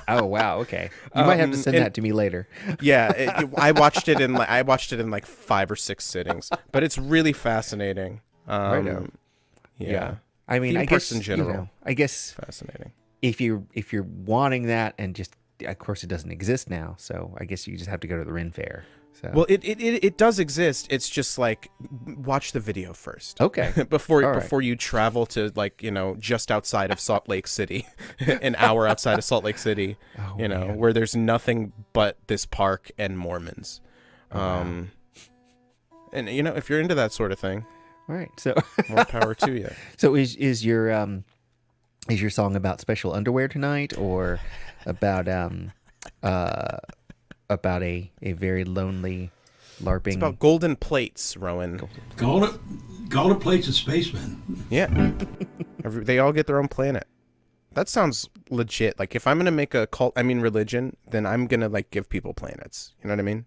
Oh wow, okay. You might have to send and- that to me later. Yeah, I watched it in like 5 or 6 sittings, but it's really fascinating. Right on. Yeah. I mean, Theme I parks guess in general. I guess Fascinating. if you're wanting that, and just of course it doesn't exist now, so I guess you just have to go to the Ren Fair. So Well, it does exist. It's just like watch the video first. okay, before All right. before you travel to, like, just outside of Salt Lake City, an hour outside of Salt Lake City, Oh, where there's nothing but this park and Mormons. wow. And if you're into that sort of thing, all right. So more power to you. so is your song about special underwear tonight, or about about a very lonely LARPing? It's about golden plates, Rowan. Call it Plates of Spacemen. Yeah. They all get their own planet. That sounds legit. Like, if I'm going to make a religion, then I'm going to, like, give people planets. You know what I mean?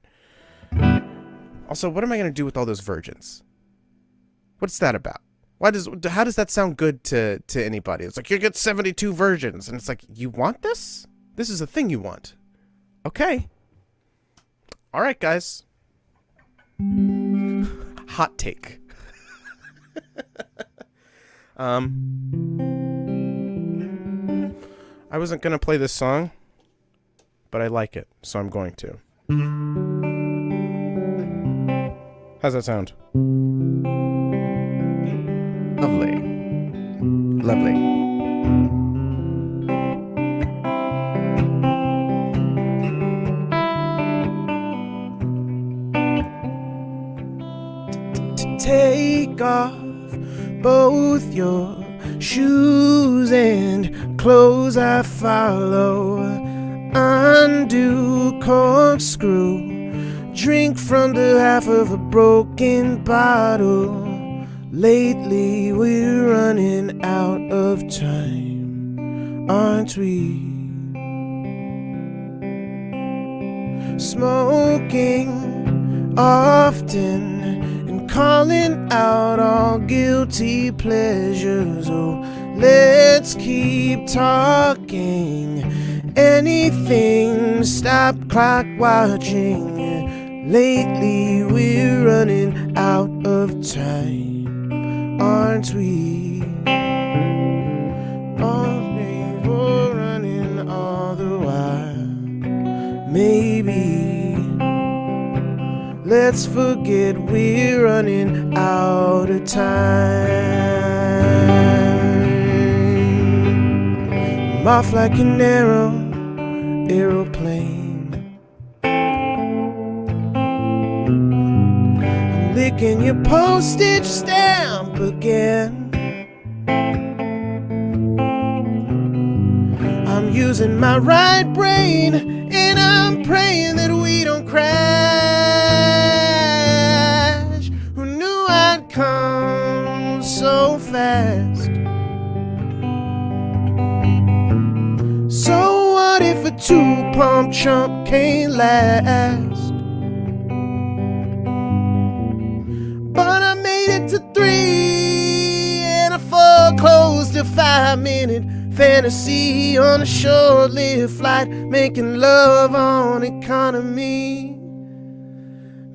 Also, what am I going to do with all those virgins? What's that about? How does that sound good to anybody? It's like, you get 72 virgins. And it's like, you want this? This is a thing you want. Okay. All right, guys. Hot take. I wasn't going to play this song, but I like it, so I'm going to. How's that sound? Lovely. Lovely. Take off both your shoes and clothes I follow. Undo corkscrew. Drink from the half of a broken bottle. Lately we're running out of time, aren't we? Smoking often and calling out all guilty pleasures. Oh, let's keep talking. Anything, stop clock watching. Lately we're running out of time, aren't we? We're running all the while. Maybe let's forget we're running out of time. I'm off like an aeroplane. I'm licking your postage stamp again. I'm using my right brain, and I'm praying that we don't crash. Who knew I'd come so fast? So what if a 2-pump chump can't last? But I made it to 3, and I foreclosed a 5-minute fantasy on a short-lived flight, making love on economy.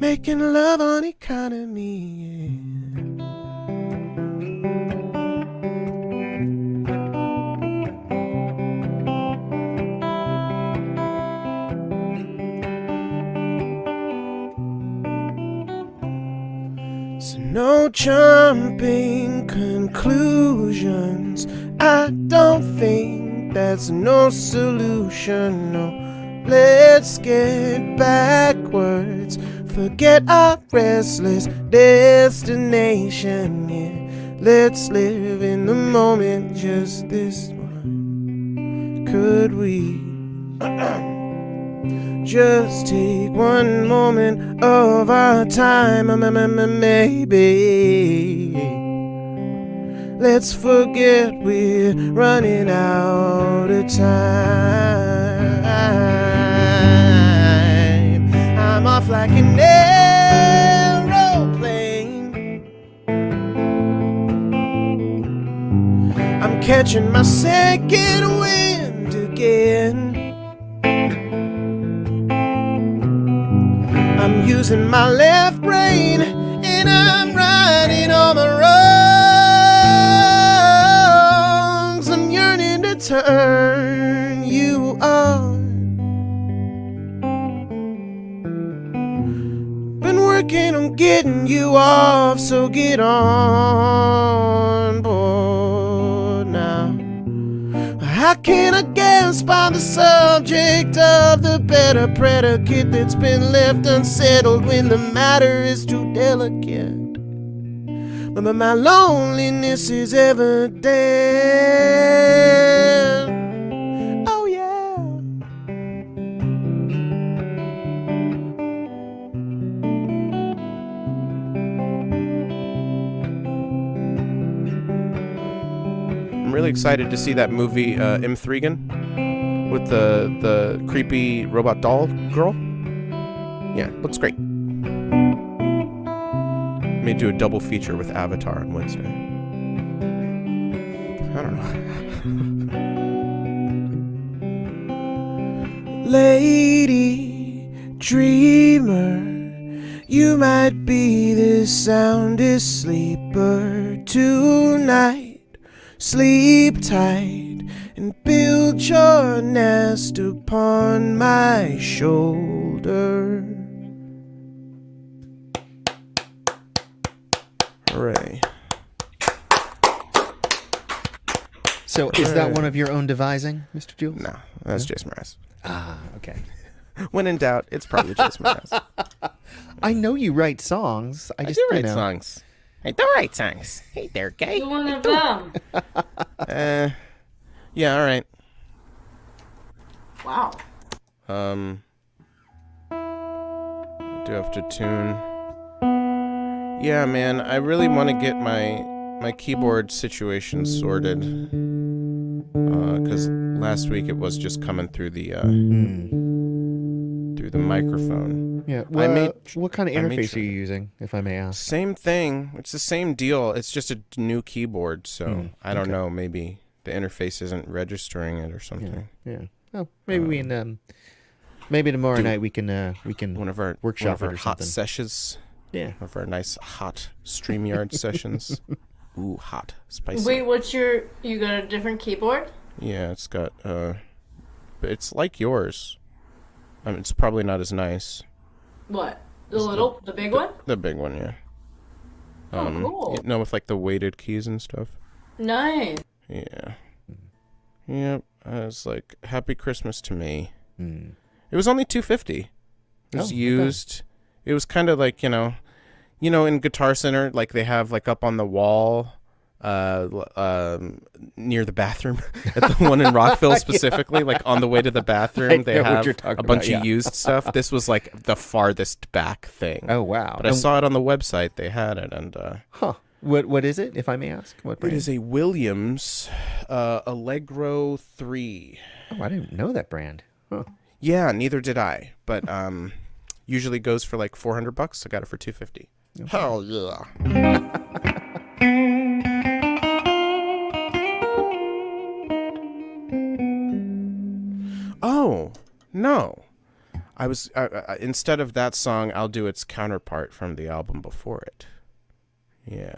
Making love on economy. So no jumping conclusions. I don't think that's no solution. No, let's get backwards Forget our restless destination, yeah. Let's live in the moment, just this one. Could we just take one moment of our time, maybe? Let's forget we're running out of time. I'm off like an aeroplane. I'm catching my second wind again. I'm using my left brain and I'm riding on the rungs. I'm yearning to turn you on. Been working on getting you off, so get on board now. How can I guess by the subject of the better predicate that's been left unsettled when the matter is too delicate? But my loneliness is evident. Oh yeah. I'm really excited to see that movie M3gan with the creepy robot doll girl. Yeah, looks great. May do a double feature with Avatar on Wednesday. I don't know. Lady dreamer, you might be the soundest sleeper tonight. Sleep tight and build your nest upon my shoulder. Hooray. So is that one of your own devising, Mr. Jules? No, that's Jason Mraz. Ah, okay. When in doubt, it's probably Jason Mraz. I know you write songs. I just do write you know. songs. I do write songs. Hey there, gay. You one of them. Yeah, all right. Wow. Do have to tune. Yeah, man, I really want to get my keyboard situation sorted. Because last week it was just coming through the through the microphone. Yeah. I made- what kind of I made interface sure. are you using, if I may ask? Same thing. It's the same deal. It's just a new keyboard, so I don't know. Maybe the interface isn't registering it or something. Yeah. Oh, maybe we can. Maybe tomorrow night we can One of our workshop one of our it or hot something. sessions. Yeah. One of our nice hot StreamYard sessions. Ooh, hot, spicy. Wait, what's your? You got a different keyboard? Yeah, it's got but it's like yours. I mean, it's probably not as nice. What? The big one? The big one, yeah. Oh, cool. You know, with like the weighted keys and stuff. Nice. Yeah. Yep. I was like, "Happy Christmas to me." Mm. It was only $250. It was Oh, used. It was kind of like, you know, in Guitar Center, like they have like up on the wall, near the bathroom, at the one in Rockville specifically, like on the way to the bathroom, they know what have you're talking a bunch about, of yeah. used stuff. This was like the farthest back thing. Oh wow. But I saw it on the website. They had it, and Huh. What is it, if I may ask? What it brand? is a Williams Allegro 3. Oh, I didn't know that brand. Huh. Yeah, neither did I. But usually goes for like $400. I got it for $250. Hell yeah. Oh, no. I was instead of that song, I'll do its counterpart from the album before it. Yeah.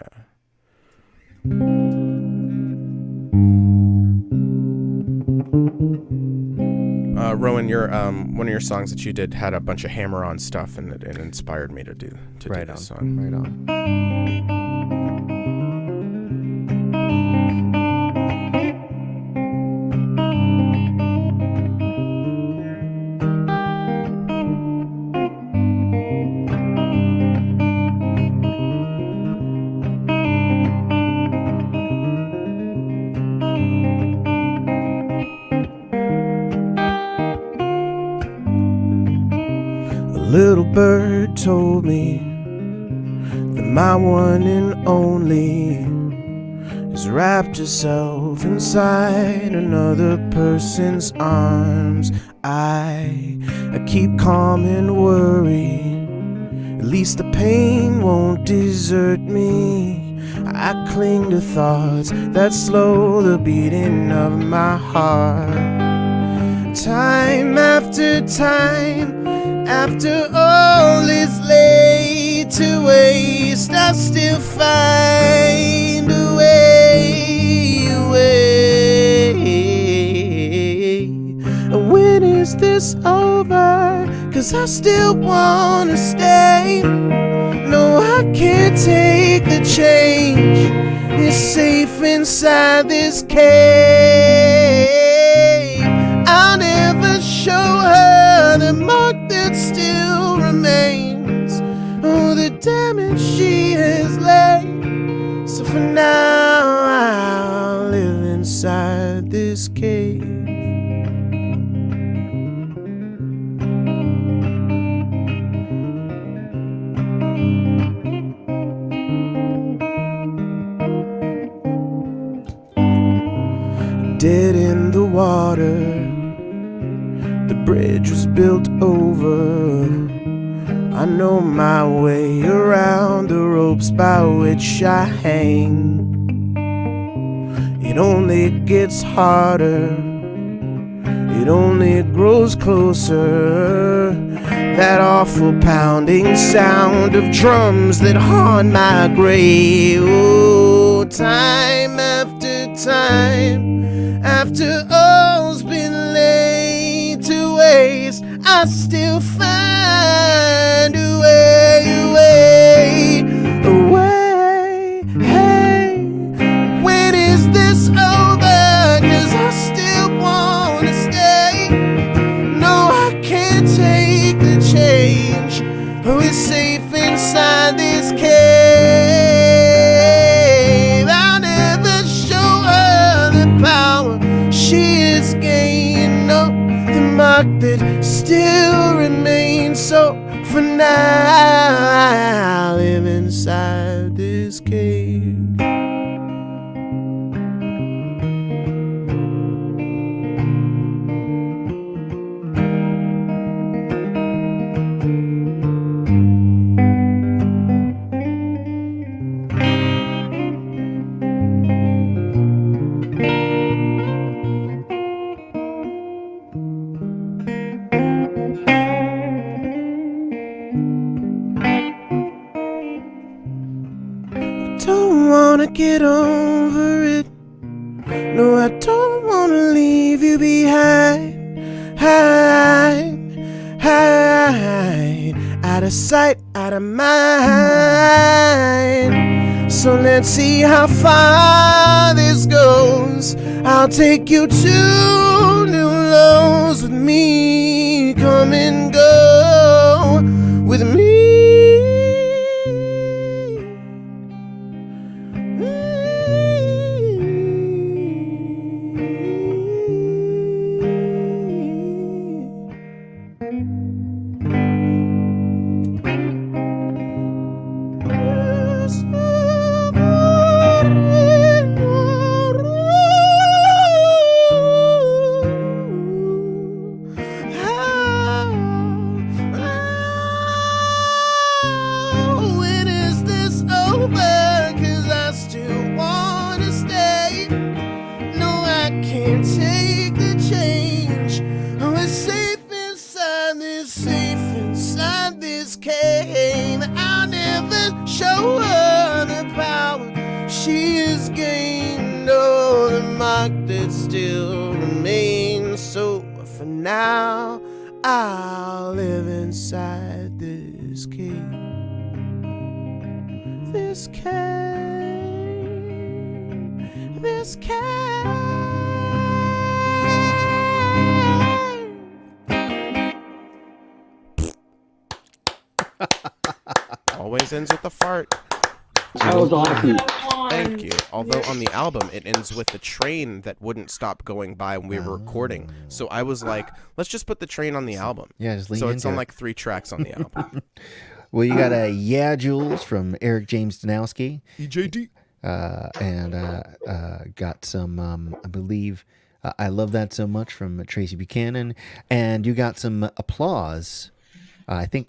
Rowan, your one of your songs that you did had a bunch of hammer-on stuff, and it inspired me to do Right this on. song. Right on. little bird told me that my one and only has wrapped herself inside another person's arms. I keep calm and worry, at least the pain won't desert me. I cling to thoughts that slow the beating of my heart. Time after time, after all is laid to waste, I still find a way, a way. When is this over? 'Cause I still wanna stay. No, I can't take the change. It's safe inside this cave. I'll never show her the mark that still remains. Oh, the damage she has laid. So for now, I'll live inside this cave. Dead in the water, the bridge was built over. I know my way around the ropes by which I hang. It only gets harder, it only grows closer. That awful pounding sound of drums that haunt my grave. Oh, time after time, after all's been laid to waste, I still find a way, a way, a way. Hey, when is this over? 'Cause I still wanna stay. No, I can't take the change. Oh, it's safe inside this cave. I'll never show her the power she is gaining. No, the mark that still remains. So for now, I live inside this cave. Don't wanna get over it. No, I don't wanna leave you behind. Hide, hide, out of sight, out of mind. So let's see how far this goes. I'll take you to new lows with me. Come and go with me. When is this over? 'Cause I still wanna stay. No, I can't take the change. Oh, it's safe inside this cave. I'll never show her the power she has gained. Oh, the mark that still remains. So for now, I'll live inside this cave. This cave, this cave. Always ends with a fart. That was awesome. Thank you. Although on the album, it ends with the train that wouldn't stop going by when we were recording. So I was like, let's just put the train on the album. Yeah, just lean So it's into on it. like 3 tracks on the album. Well, you got a Yeah Jules from Eric James Danowski. EJD. And got some, I believe, I Love That So Much from Tracy Buchanan. And you got some applause, I think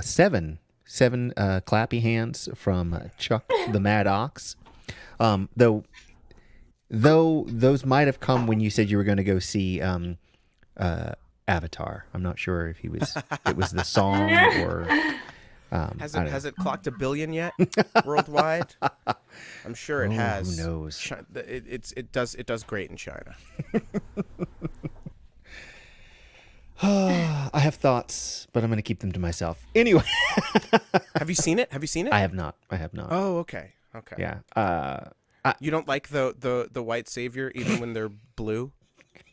7 clappy hands from Chuck the Mad Ox. Though those might have come when you said you were going to go see Avatar. I'm not sure if it was the song or... Has it clocked 1 billion yet worldwide? I'm sure it has. Who knows? It does great in China. I have thoughts, but I'm going to keep them to myself. Anyway, Have you seen it? I have not. Oh, okay. Yeah. You don't like the white savior even when they're blue?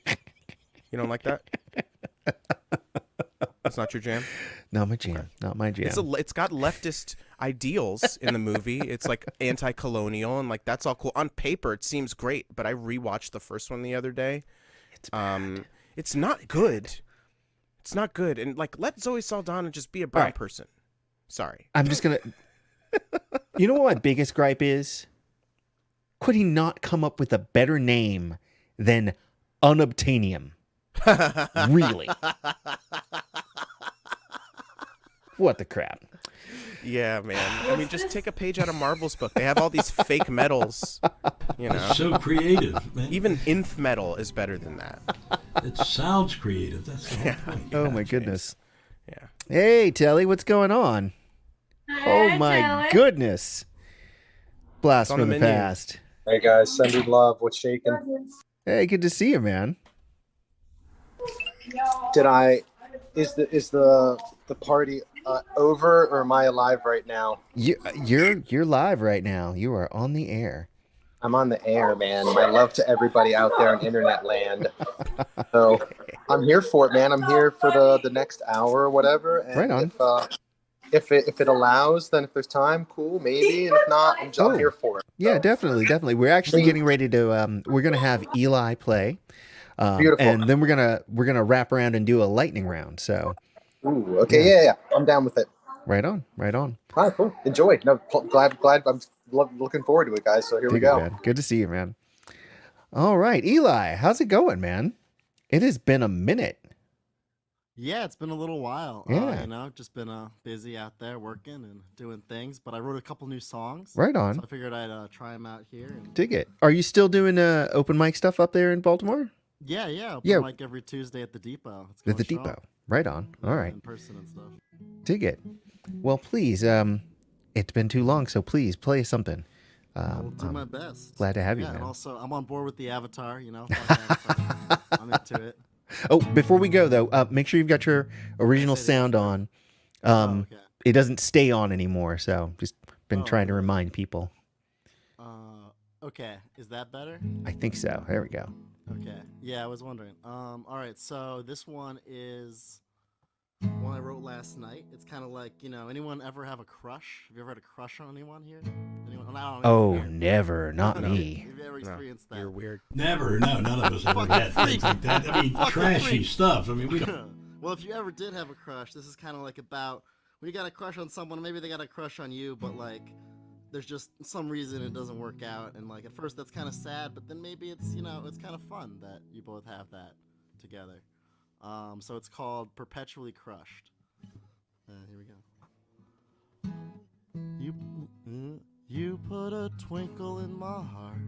You don't like that? That's not your jam? Not my jam. Not my jam. It's got leftist ideals in the movie. It's like anti-colonial and like that's all cool. On paper it seems great, but I rewatched the first one the other day. It's not good. It's not good. And like let Zoe Saldana just be a brown person. Sorry. I'm just going to... You know what my biggest gripe is? Could he not come up with a better name than Unobtainium? Really? What the crap? Yeah, man. I mean, just take a page out of Marvel's book. They have all these fake metals, you know. So creative, man. Even nth metal is better than that. It sounds creative. That's the whole point. Oh my goodness. Yeah. Hey, Telly, what's going on? Oh my goodness. Blast on from the the menu. past. Hey guys, sending love. What's shaking? Hey, good to see you, man. Is the party over, or am I alive right now? You're live right now. You are on the air. I'm on the air, man. My love to everybody out there in internet land. So I'm here for it, man. I'm here for the next hour or whatever. And Right on. If it allows, then if there's time, cool, maybe. And if not, I'm here for it. Yeah, definitely. We're actually getting ready to we're gonna have Eli play. Beautiful. And then we're gonna wrap around and do a lightning round. So Ooh, okay, yeah. I'm down with it. right on. All right, cool. Enjoy. No, glad. I'm looking forward to it, guys. So here we Dig it, go. man. Good to see you, man. All right, Eli, how's it going, man? It has been a minute. Yeah, it's been a little while. Yeah. Just been busy out there working and doing things. But I wrote a couple new songs. Right on. So I figured I'd try them out here. And... Dig it. Are you still doing open mic stuff up there in Baltimore? Yeah. Yeah. Like every Tuesday at the Depot. It's At the gonna show Depot. up. Right on. All right. In person and stuff. Dig it. Well, please. It's been too long, so please play something. I'll do my best. Glad to have you, Yeah, man. and also I'm on board with the Avatar. Fuck Avatar. I'm into it. Oh, before we go though, make sure you've got your original sound on. Okay. It doesn't stay on anymore, so just been Oh, trying to remind people. Okay. Is that better? I think so. There we go. Okay. Yeah, I was wondering. All right. So this one is one I wrote last night. It's kind of like, anyone ever have a crush? Have you ever had a crush on anyone here? Anyone? I don't know. Oh, never. Not No, me. Have you ever experienced that? You're weird. Never. No, none of us ever had things like that. I mean, Fucking trashy freak. stuff. I mean, we don't. Well, if you ever did have a crush, this is kind of like about when you got a crush on someone, maybe they got a crush on you, but like there's just some reason it doesn't work out, and like at first that's kind of sad, but then maybe it's it's kind of fun that you both have that together. So it's called Perpetually Crushed. Here we go. You put a twinkle in my heart,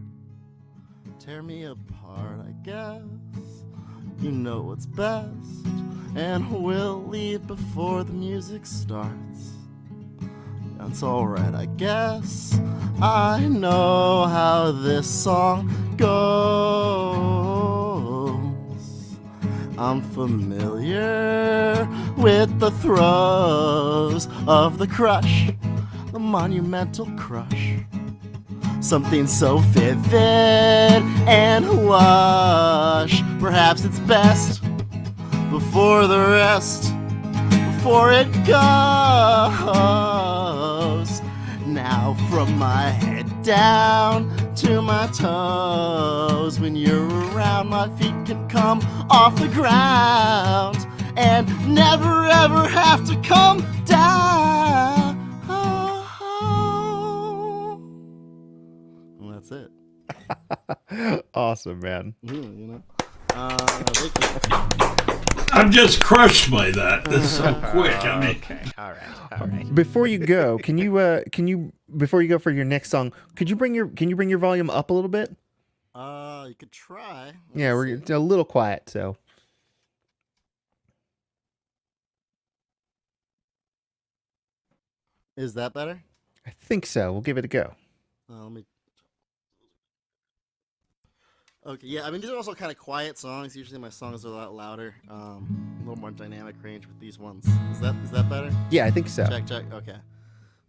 tear me apart, I guess. You know what's best, and we'll leave before the music starts. That's alright, I guess. I know how this song goes. I'm familiar with the throes of the crush, the monumental crush. Something so vivid and lush. Perhaps it's best before the rest, before it goes. Now from my head down to my toes. When you're around, my feet can come off the ground and never ever have to come down. Well, that's it. Awesome, man. You know. Thank you. I'm just crushed by that. That's so quick. I mean, Okay, all right. Before you go, can you before you go for your next song, can you bring your volume up a little bit? You could try. Yeah, we're a little quiet, so. Is that better? I think so. We'll give it a go. Let me. Okay, yeah. I mean, these are also kind of quiet songs. Usually, my songs are a lot louder, a little more dynamic range with these ones. Is that better? Yeah, I think so. Check. Okay.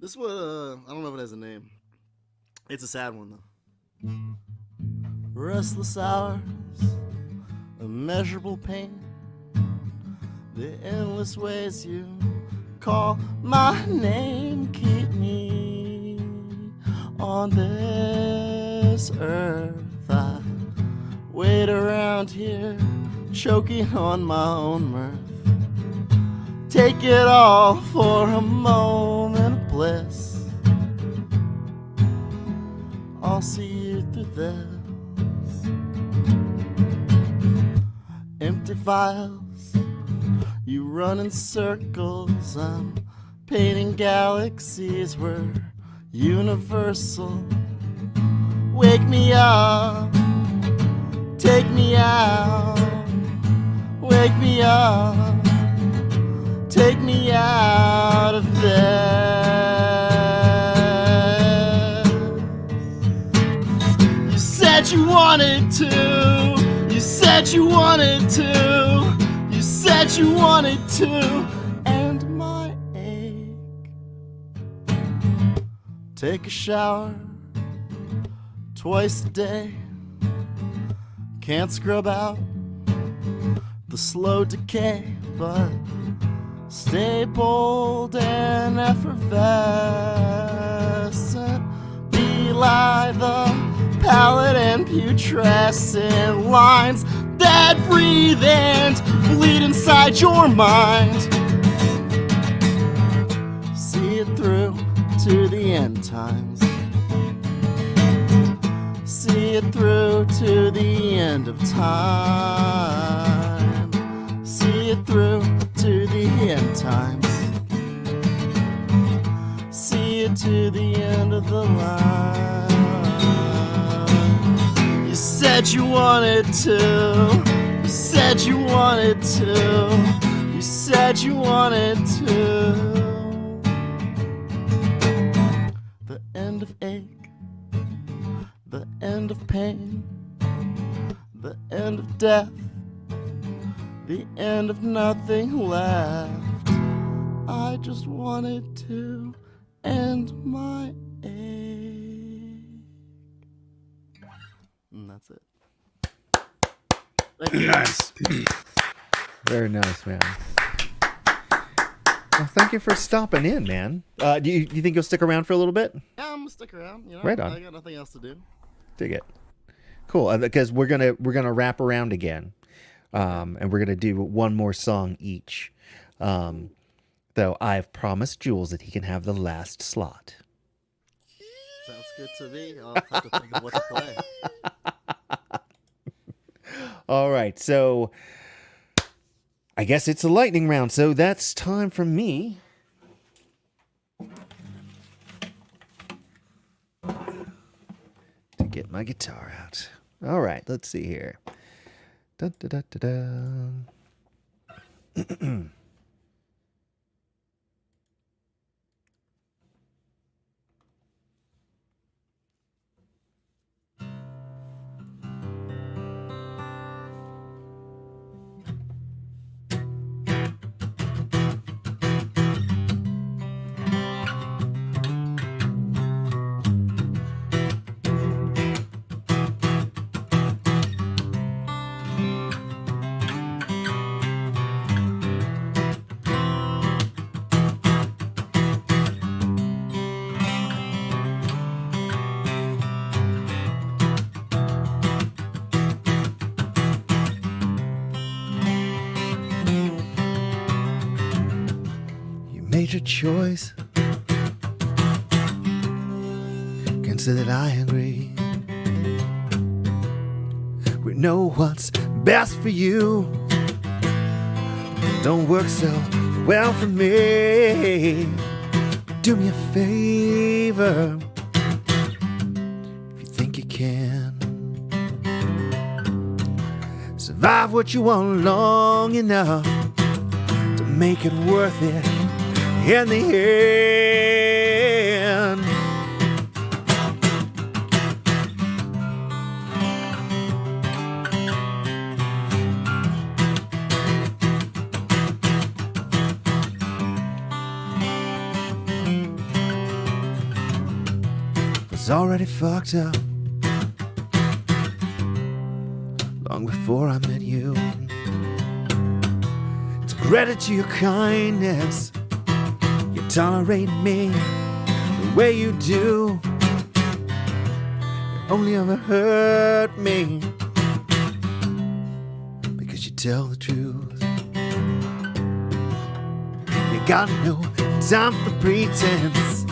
This one, I don't know if it has a name. It's a sad one though. Restless hours, immeasurable pain, the endless ways you call my name keep me on this earth. I wait around here, choking on my own mirth. Take it all for a moment of bliss. I'll see you through this. Empty files, you run in circles. I'm painting galaxies, we're universal. Wake me up, take me out. Wake me up, take me out of there. You said you wanted to. You said you wanted to. You said you wanted to. And my ache. Take a shower twice a day. Can't scrub out the slow decay, but stay bold and effervescent. Belie the pallid and putrescent lines that breathe and bleed inside your mind. See it through to the end times. See it through to the end of time. See it through to the end times. See it to the end of the line. You said you wanted to. You said you wanted to. You said you wanted to. The end of ache. The end of pain, the end of death, the end of nothing left. I just wanted to end my ache. And that's it. Thank you. nice. Very nice, man. Well, thank you for stopping in, man. Do you think you'll stick around for a little bit? Yeah, I'm gonna stick around. You know, Right on. I got nothing else to do. Dig it. Cool, because we're gonna wrap around again, and we're gonna do one more song each. Though I've promised Jules that he can have the last slot. Sounds good to me. I'll have to think of what to play. All right, so I guess it's a lightning round. So that's time for me to get my guitar out. All right, let's see here. Dun, dun, dun, dun, dun. made your choice. Can't say that I agree. We know what's best for you. Don't work so well for me. Do me a favor if you think you can. Survive what you want long enough to make it worth it in the end. Was already fucked up long before I met you. It's a credit to your kindness. You tolerate me the way you do. You only ever hurt me because you tell the truth. You got no time for pretense.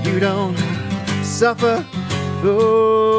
You don't suffer fools.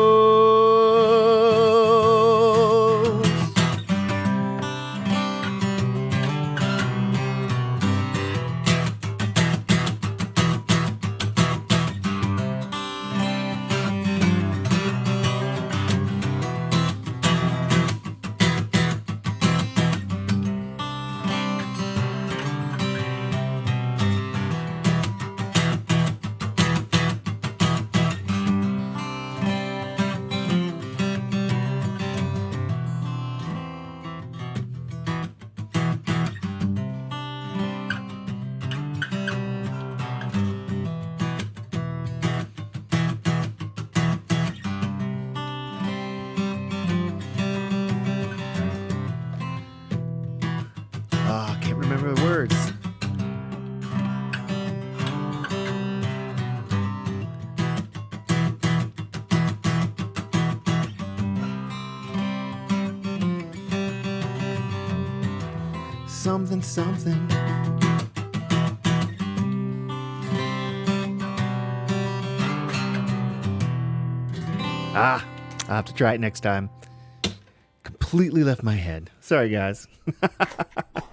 I can't remember the words. Something, something. I'll have to try it next time. Completely left my head. Sorry, guys.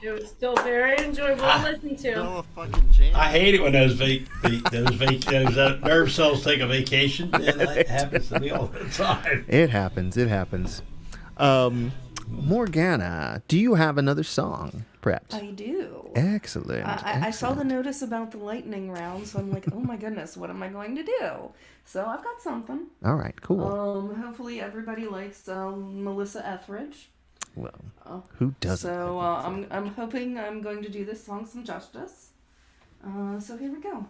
It was still very enjoyable to listen to. No fucking jam. I hate it when those nerve cells take a vacation. And that happens to me all the time. It happens. It happens. Morgana, do you have another song prepped? I do. Excellent. I saw the notice about the lightning round, so I'm like, oh my goodness, what am I going to do? So I've got something. All right, cool. Hopefully everybody likes Melissa Etheridge. Well, who doesn't? So I'm hoping I'm going to do this song some justice. So here we go.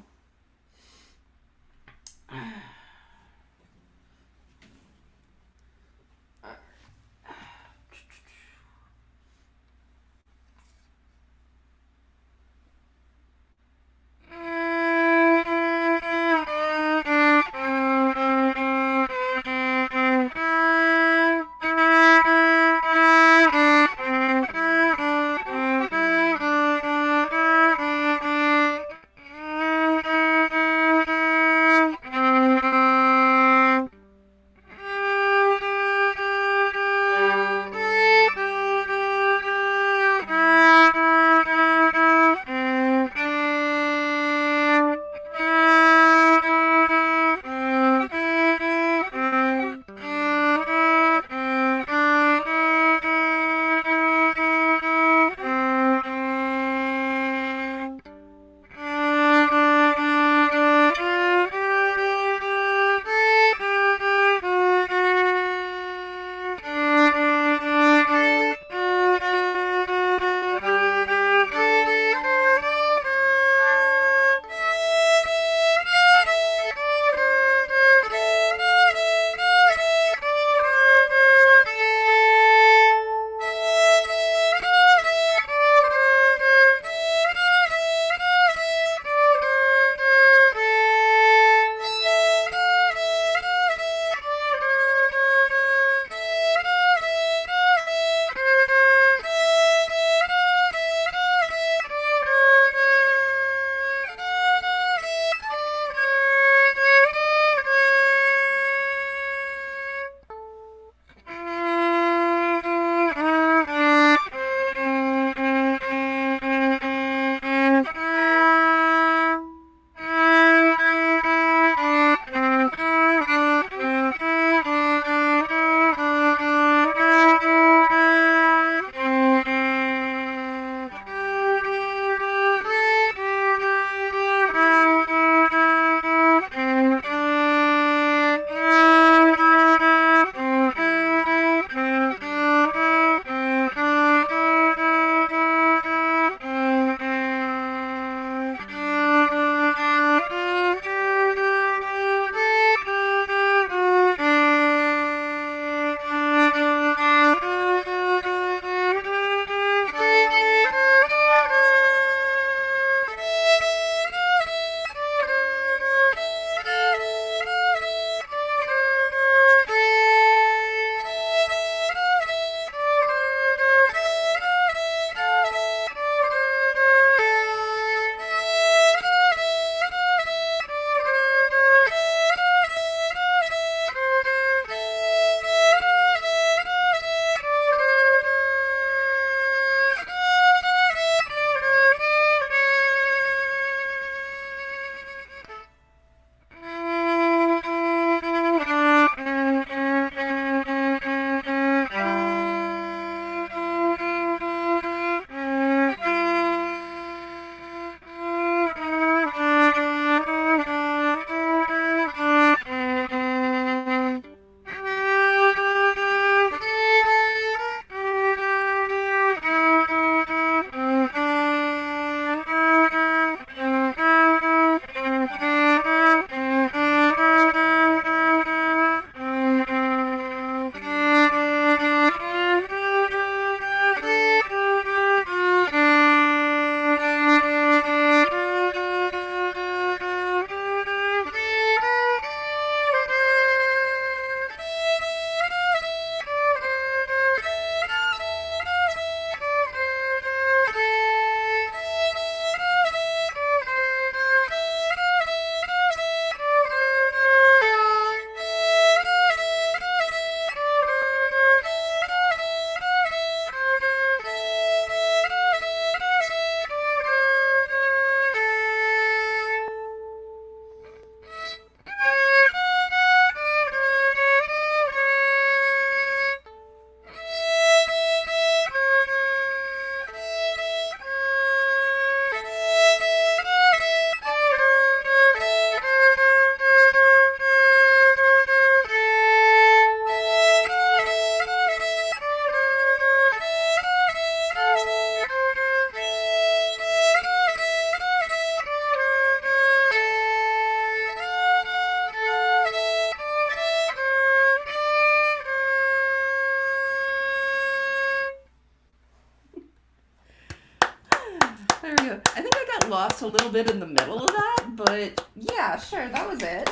I think I got lost a little bit in the middle of that, but yeah, sure, that was it.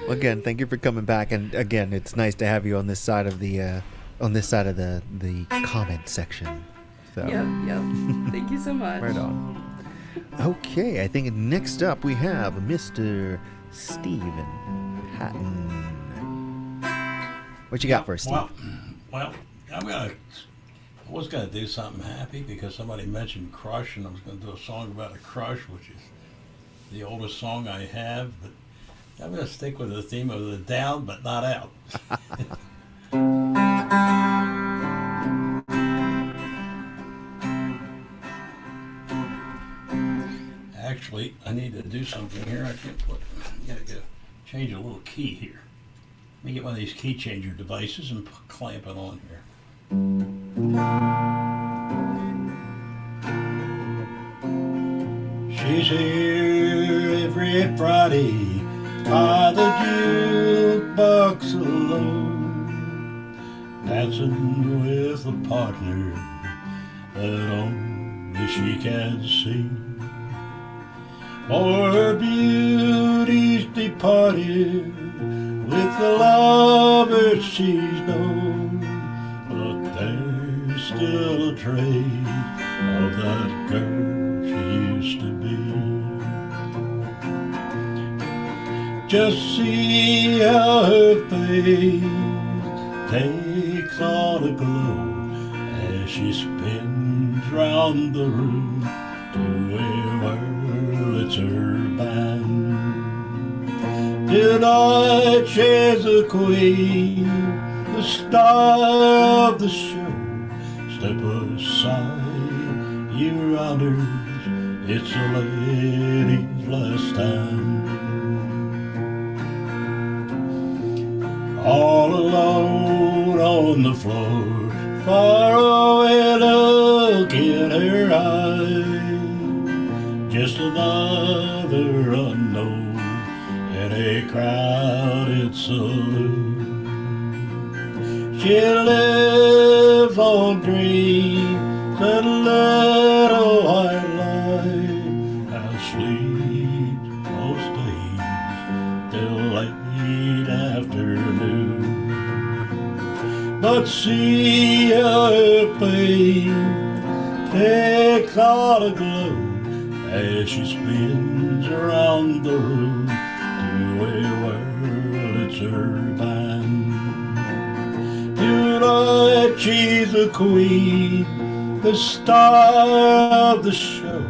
Well, again, thank you for coming back, and again, it's nice to have you on this side of the the comment section. So. Yep. Thank you so much. Right on. Okay, I think next up we have Mr. Steven Hatton. What you got for us, Steve? Well, I was gonna do something happy because somebody mentioned Crush, and I was gonna do a song about a crush, which is the oldest song I have, but I'm gonna stick with the theme of the down but not out. Actually, I need to do something here. I gotta go change a little key here. Let me get one of these key changer devices and clamp it on here. She's here every Friday by the jukebox alone, dancing with a partner that only she can see. For her beauty's departed with the lover she's known, but there's still a trace of that girl she used to be. Just see how her face takes on a glow as she spins round the room to where it's her band. Tonight she's a queen, the star of the show. Step aside, you rounders, it's a lady's last time. All alone on the floor, far away, look in her eyes. Just another unknown in a crowded saloon. She lives on dreams and little white light, and sleeps most days till late afternoon. But see her face takes on a glow as she spins around the room to a world it's her band. Tonight she's a queen, the star of the show.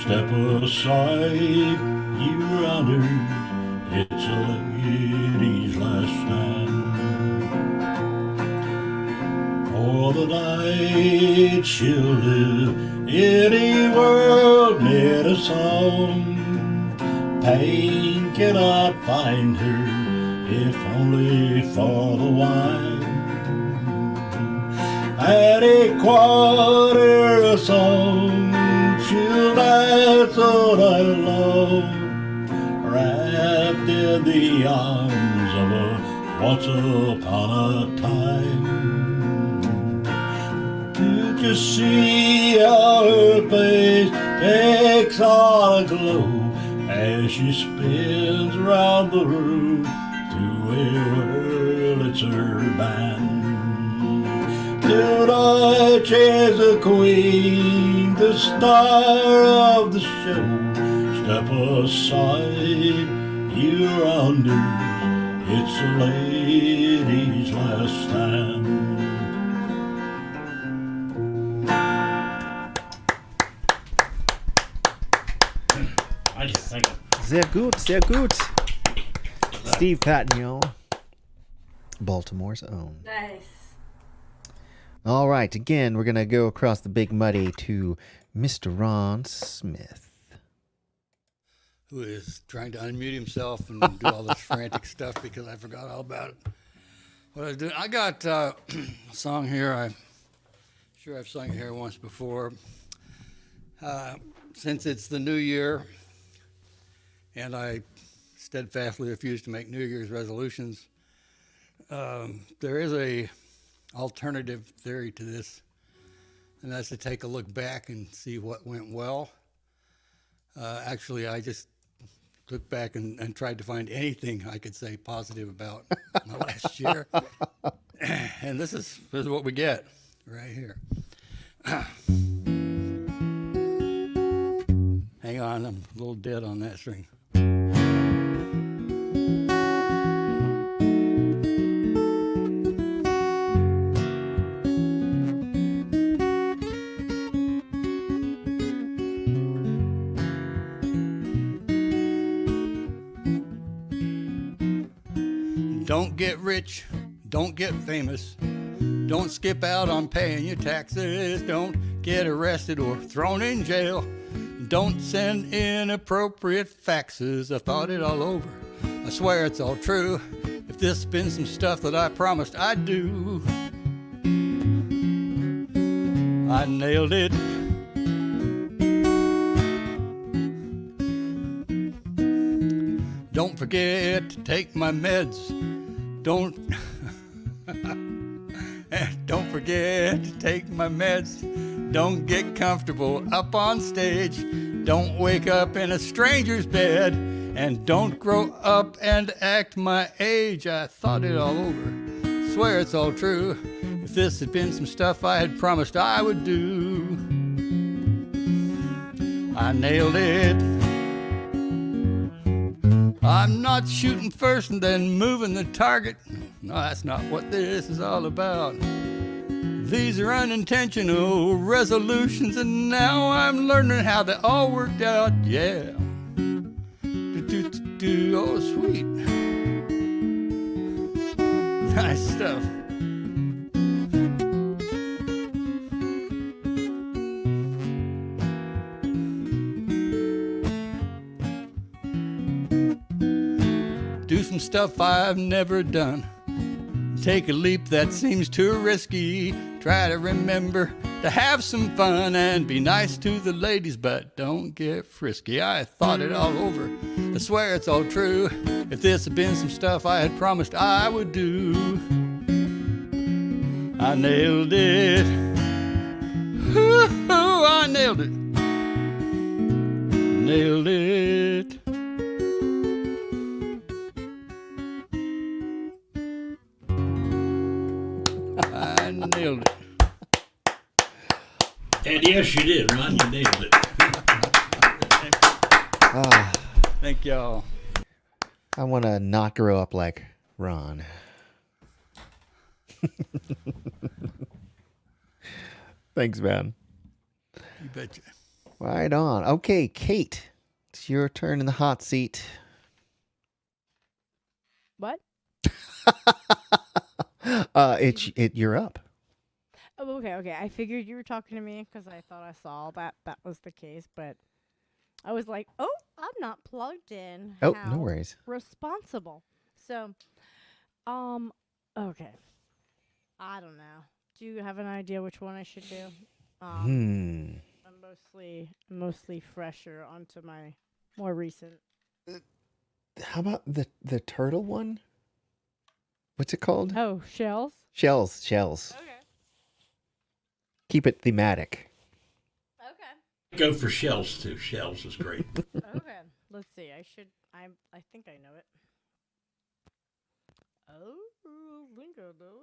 Step aside, you rounders, it's a lady's last stand. For the night she'll live any world made a song. Pain cannot find her if only for the wine. At a quarter a song, she'll dance all night long, wrapped in the arms of a once upon a time. Just see how her face takes on a glow as she spins around the room to a world it's her band. Tonight she's a queen, the star of the show. Step aside, you rounders, it's a lady's last stand. Thank you. Sehr gut, sehr gut. Steve Patton, y'all. Baltimore's own. Nice. All right, again, we're going to go across the Big Muddy to Mr. Ron Smith. Who is trying to unmute himself and do all this frantic stuff because I forgot all about it. What I was doing, I got a song here. I'm sure I've sung it here once before. Since it's the new year, and I steadfastly refuse to make New Year's resolutions, there is a alternative theory to this and that's to take a look back and see what went well. Actually, I just looked back and tried to find anything I could say positive about my last year. And this is what we get right here. Hang on, I'm a little dead on that string. Don't get rich, don't get famous, don't skip out on paying your taxes, don't get arrested or thrown in jail, don't send inappropriate faxes. I thought it all over, I swear it's all true. If this has been some stuff that I promised I'd do, I nailed it. Don't forget to take my meds. Don't forget to take my meds. Don't get comfortable up on stage. Don't wake up in a stranger's bed. And don't grow up and act my age. I thought it all over. Swear it's all true. If this had been some stuff I had promised I would do, I nailed it. I'm not shooting first and then moving the target. No, that's not what this is all about. These are unintentional resolutions, and now I'm learning how they all worked out. Yeah. Oh, sweet. Nice stuff. Do some stuff I've never done. Take a leap that seems too risky. Try to remember to have some fun and be nice to the ladies, but don't get frisky. I thought it all over. I swear it's all true. If this had been some stuff I had promised I would do, I nailed it. Ooh, I nailed it. Nailed it. I nailed it. And yes, you did, Ron. You nailed it. Thank y'all. I want to not grow up like Ron. Thanks, man. You betcha. Right on. Okay, Kate, it's your turn in the hot seat. What? You're up. Oh, okay. I figured you were talking to me because I thought I saw that was the case, but I was like, oh, I'm not plugged in. Oh, How no worries. Responsible. So, okay. I don't know. Do you have an idea which one I should do? I'm mostly fresher onto my more recent. How about the turtle one? What's it called? Oh, shells? Shells. Okay. Keep it thematic. Okay. Go for Shells, too. Shells is great. Okay. Let's see. I think I know it. Oh, I think I know it.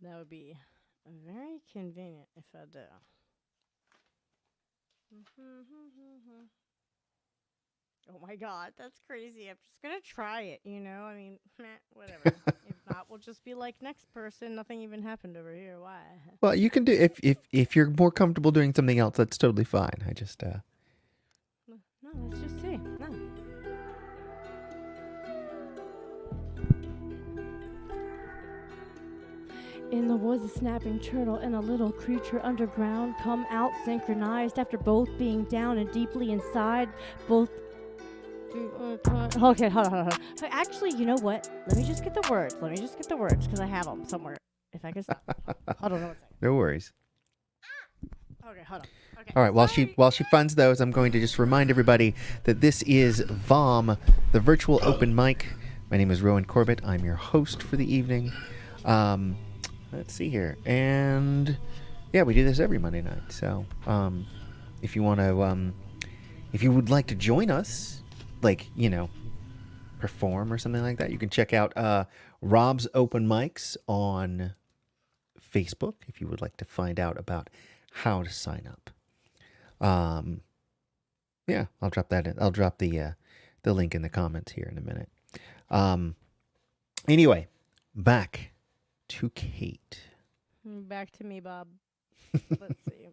That would be very convenient if I do. Oh my god, that's crazy. I'm just gonna try it, I mean, whatever. If not, we'll just be like next person. Nothing even happened over here. Why? Well, you can do if you're more comfortable doing something else, that's totally fine. I just No, let's just see. No. In the woods, a snapping turtle and a little creature underground come out synchronized after both being down and deeply inside. Both. Okay, hold on. Actually, you know what? Let me just get the words because I have them somewhere. If I can stop. Hold on 1 second. no worries. Okay, hold on. Okay. All right, while she finds those, I'm going to just remind everybody that this is VOM, the virtual open mic. My name is Rowan Corbett. I'm your host for the evening. let's see here. And yeah, we do this every Monday night. So if you want to, if you would like to join us, like, perform or something like that, you can check out Rob's Open Mics on Facebook if you would like to find out about how to sign up. Yeah, I'll drop that in. I'll drop the link in the comments here in a minute. Anyway, back to Kate. Back to me, Bob. Let's see.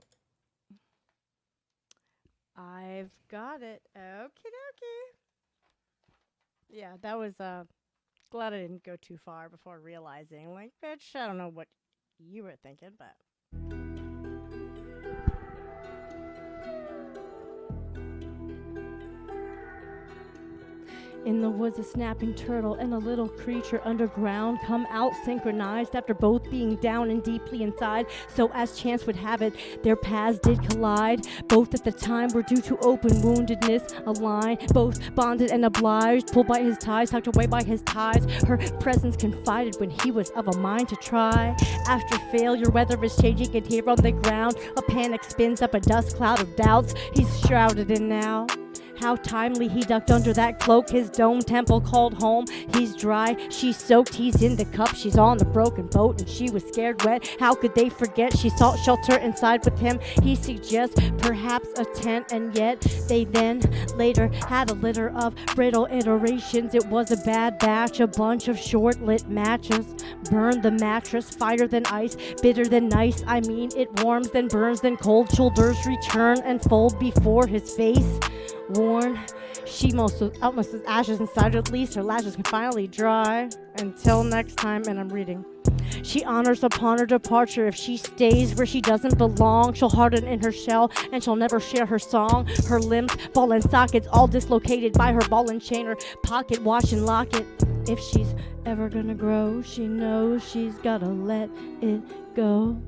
I've got it. Okie dokie. Yeah, that was glad I didn't go too far before realizing, like, bitch, I don't know what you were thinking, but in the woods, a snapping turtle and a little creature underground come out synchronized after both being down and deeply inside. So as chance would have it, their paths did collide. Both at the time were due to open woundedness, a line, both bonded and obliged, pulled by his ties, tucked away by his ties. Her presence confided when he was of a mind to try. After failure, weather is changing, and here on the ground, a panic spins up a dust cloud of doubts he's shrouded in now. How timely he ducked under that cloak, his dome temple called home. He's dry, she's soaked, he's in the cup, she's on the broken boat, and she was scared wet. How could they forget she sought shelter inside with him? He suggests perhaps a tent, and yet they then later had a litter of brittle iterations. It was a bad batch, a bunch of short-lit matches. Burned the mattress, fire than ice, bitter than nice. I mean, it warms, then burns, then cold. Shoulders return and fold before his face. Worn, she most with ashes inside, at least her lashes can finally dry. Until next time, and I'm reading. She honors upon her departure. If she stays where she doesn't belong, she'll harden in her shell and she'll never share her song. Her limbs, ball and sockets, all dislocated by her ball and chain, her pocket watch and locket. If she's ever gonna grow, she knows she's gotta let it go.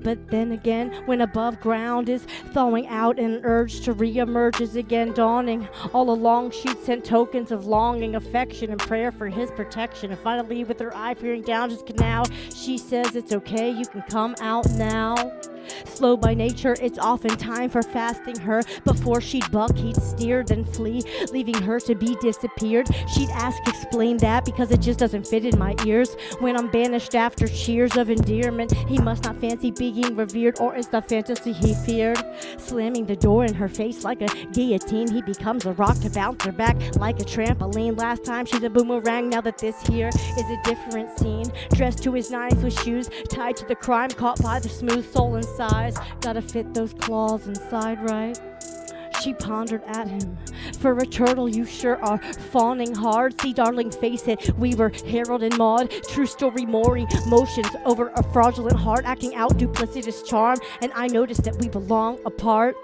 But then again, when above ground is thawing out, an urge to re-emerge is again dawning. All along she'd sent tokens of longing, affection, and prayer for his protection. And finally, with her eye peering down his canal, she says it's okay, you can come out now. Slow by nature, it's often time for fasting her. Before she'd buck, he'd steer, then flee, leaving her to be disappeared. She'd ask, explain that, because it just doesn't fit in my ears. When I'm banished after cheers of endearment, he must not fancy being revered, or is the fantasy he feared? Slamming the door in her face like a guillotine, he becomes a rock to bounce her back like a trampoline. Last time she's a boomerang, now that this here is a different scene. Dressed to his nines with shoes tied to the crime, caught by the smooth soul and size. Gotta fit those claws inside, right? She pondered at him. For a turtle, you sure are fawning hard. See, darling, face it, we were Harold and Maude. True story, more emotions over a fraudulent heart, acting out duplicitous charm. And I noticed that we belong apart.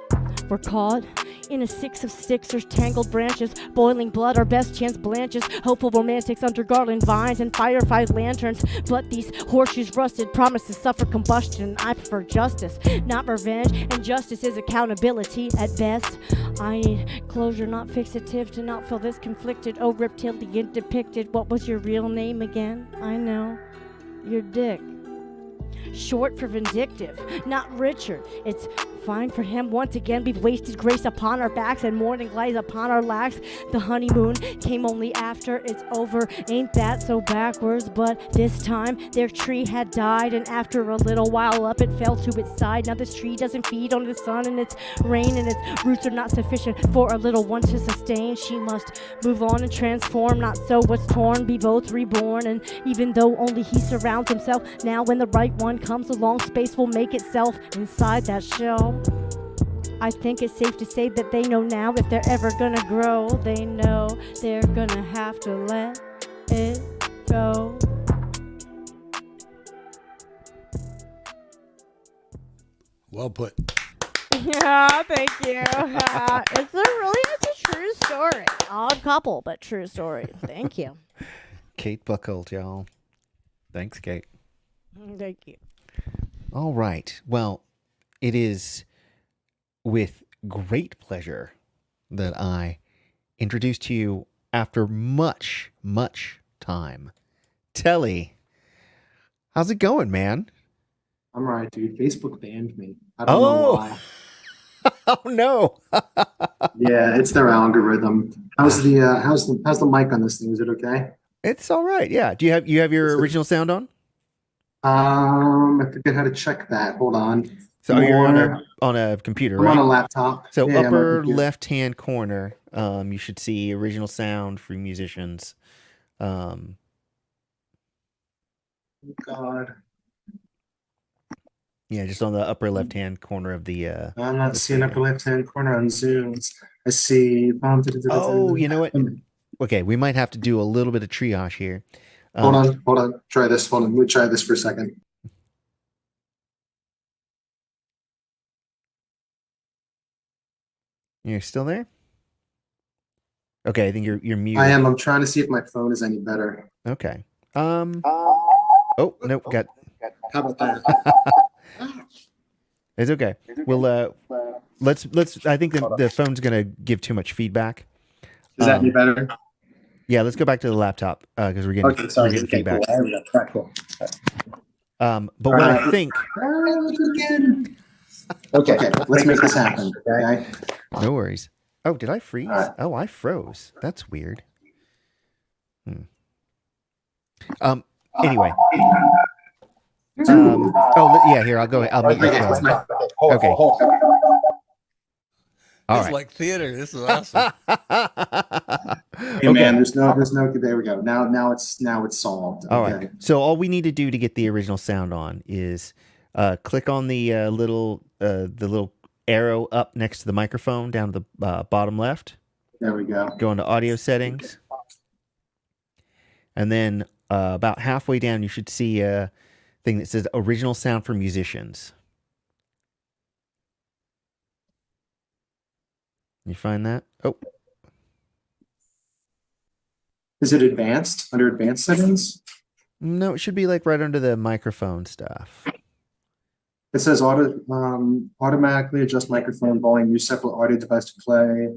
We're caught in a six of sixers, tangled branches, boiling blood, our best chance blanches. Hopeful romantics under garland vines and firefight lanterns. But these horseshoes rusted, promises suffer combustion. I prefer justice, not revenge, and justice is accountability at best. I need closure, not fixative, to not feel this conflicted. Oh, reptilian depicted. What was your real name again? I know. Your dick. Short for vindictive, not Richard. It's fine for him. Once again, we've wasted grace upon our backs and morning lies upon our lacks. The honeymoon came only after it's over. Ain't that so backwards? But this time, their tree had died, and after a little while up, it fell to its side. Now this tree doesn't feed on the sun, and its rain, and its roots are not sufficient for a little one to sustain. She must move on and transform, not so what's torn, be both reborn. And even though only he surrounds himself, now when the right one comes along, space will make itself inside that shell. I think it's safe to say that they know now, if they're ever gonna grow, they know they're gonna have to let it go. Well put. Yeah, thank you. It's a true story. Odd couple, but true story. Thank you. Kate buckled, y'all. Thanks, Kate. Thank you. All right. Well, it is with great pleasure that I introduce to you, after much, much time, Telly. How's it going, man? I'm right, dude. Facebook banned me. I don't know Oh, why. oh no. Yeah, it's their algorithm. How's the mic on this thing? Is it okay? It's all right. Yeah. Do you have your Is it- original sound on? I forget how to check that. Hold on. So you're More. on a computer, I'm on right? a laptop. So Yeah, I'm on a upper computer. left-hand corner, you should see original sound for musicians. Um, God, yeah, just on the upper left-hand corner of the I'm not the seeing screen upper there. left-hand corner on Zooms. I see. Oh, you know what? Okay, we might have to do a little bit of triage here. Hold on. Try this. Hold on. Let me try this for a second. You're still there? Okay, I think you're muted. I am. I'm trying to see if my phone is any better. Okay. Oh, nope, got How about that? it's okay. We'll let's I think the phone's gonna give too much feedback. Is that any better? Yeah, let's go back to the laptop because we're getting Okay, sorry. we're getting Okay, feedback. cool. There we go. All right, cool. But what I think Okay, let's make this happen. Okay. no worries. Oh, did I freeze? All right. Oh, I froze. That's weird. Anyway. Yeah, here, I'll go. I'll make Okay, this let's phone. make- Okay. Hold on. All It's right. like theater. This is awesome. Hey man, there's no. There we go. Now it's solved. All Okay. right. So all we need to do to get the original sound on is click on the little arrow up next to the microphone down to the bottom left. There we go. Go into audio settings, and then about halfway down, you should see a thing that says original sound for musicians. You find that? Oh, Is it advanced under advanced settings? no, it should be like right under the microphone stuff. It says automatically adjust microphone volume, use separate audio device to play.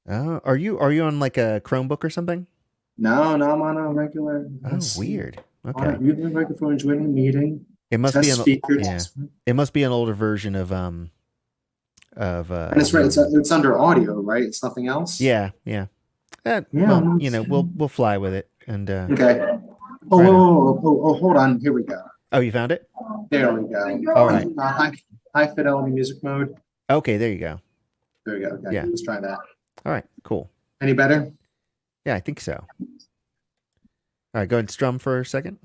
Oh, are you on like a Chromebook or something? No, I'm on a regular. Oh, weird. Okay. Mute the microphone, join the meeting. It must Test be speaker. yeah. It must be an older version of And it's right. It's under audio, right? It's nothing else. yeah. Well, we'll fly with it and Okay. Oh, hold on. Here we go. Oh, you found it? There we go. All right. High fidelity music mode. Okay, there you go. There we go. Okay, Yeah. let's try that. All right, cool. Any better? Yeah, I think so. All right, go ahead and strum for a second.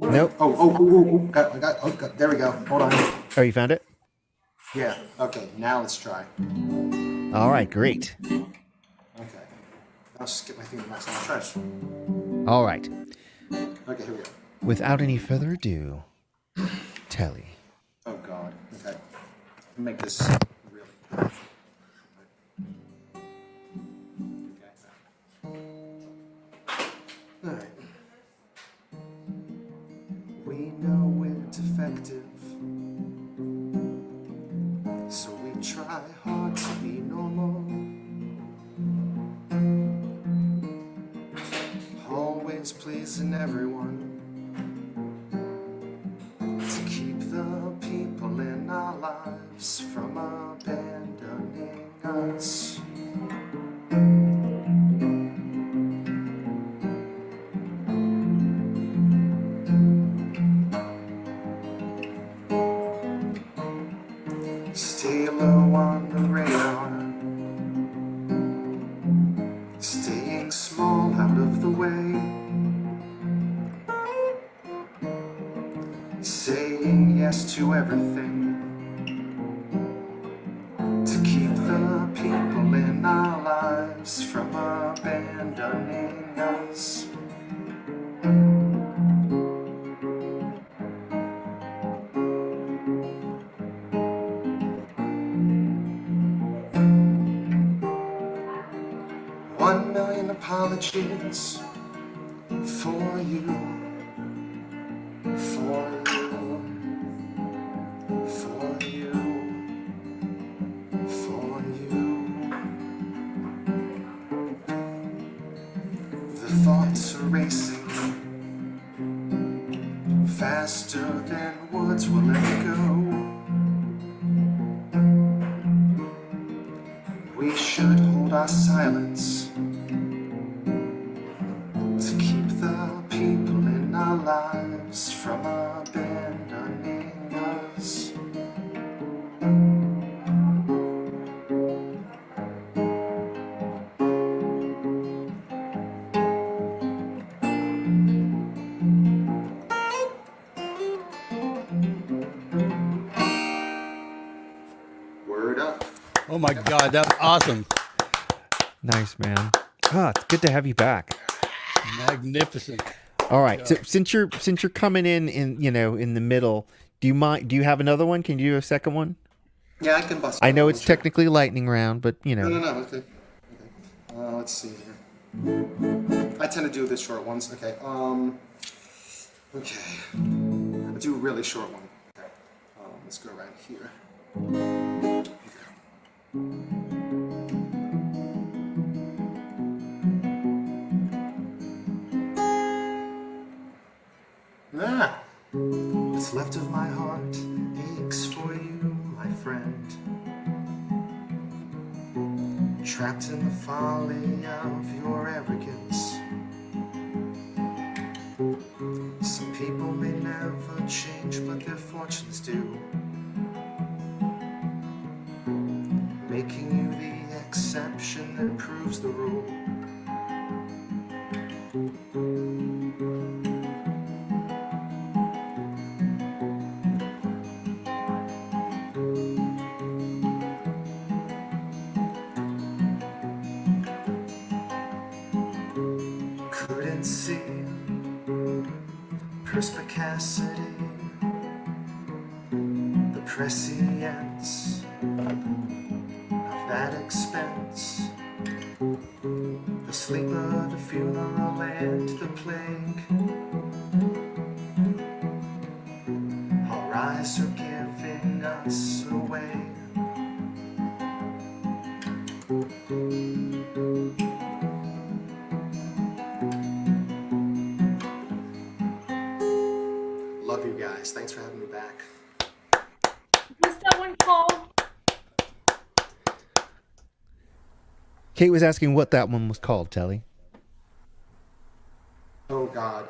Nope. There we go. Hold on. Oh, you found it? Yeah. Okay. Now let's try. All right, great. Okay. I'll just get my finger next. I'll try. All right. Okay. Here we go. Without any further ado, Telly. Oh God. Okay. Make this really. All right. We know it's effective, so we try hard to be normal. Always pleasing everyone to keep the people in our lives from abandoning us. Stay low on the radar, staying small out of the way, saying yes to everything to keep the people in our lives from abandoning us. One million apologies for you, for you, for you, for you. we should hold our silence to keep the people in our lives from abandoning us. Word up. Oh my God, that was awesome. Nice, man. Ah, it's good to have you back. Magnificent. All right. So since you're coming in the middle, do you have another one? Can you do a second one? Yeah, I can bust. I know it's technically lightning round, but you know. No. Okay. Let's see here. I tend to do the short ones. Okay. Okay. I'll do a really short one. Okay. Let's go right here. Ah, what's left of my heart aches for you, my friend. Trapped in the folly of your arrogance. Some people may never change, but their fortunes do, making you the exception that proves the rule. Couldn't see perspicacity, the prescience of that expense, the sleeper, the funeral, and the plague. Our eyes are giving us away. Love you guys. Thanks for having me back. What's that one called? Kate was asking what that one was called, Telly. Oh God,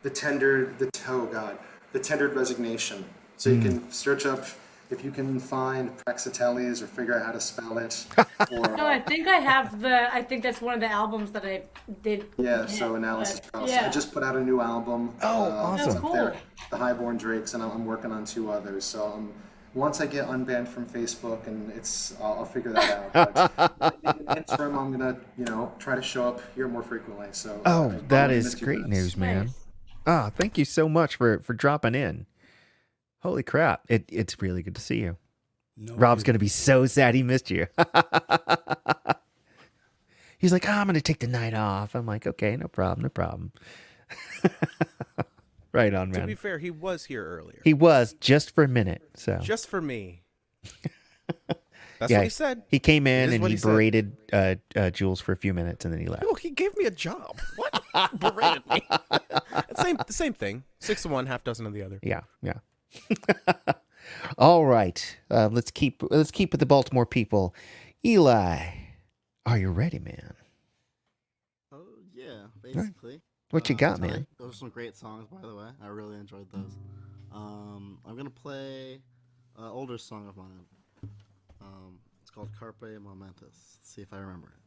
the tendered resignation. So you can search up if you can find Praxiteles or figure out how to spell it. Or, No, I think I have I think that's one of the albums that I did. yeah, so analysis process. yeah. I just put out a new album. Oh, awesome. That's cool. There, the Highborn Drakes, and I'm working on 2 others. So once I get unbanned from Facebook, and I'll figure that out. But in the interim, I'm gonna try to show up here more frequently. So That I'll is miss you great guys. news, man. Nice. Ah, thank you so much for dropping in. Holy crap. It's really good to see you. No, Rob's going to be so sad he missed you. He's like, I'm going to take the night off. I'm like, okay, no problem. Right on, To be man. fair, he was here earlier. He was just for a minute. So Just for me. That's yeah, what he said. he came in It is and what he he said. berated Jules for a few minutes and then he left. Oh, he gave me a job. What? Berated me. The same thing. 6 of one, half dozen of the other. Yeah. All right. Let's keep with the Baltimore people. Eli, are you ready, man? Oh yeah, basically. What you got, man? Those are some great songs, by the way. I really enjoyed those. I'm gonna play an older song of mine. It's called Carpe Momentus. Let's see if I remember it.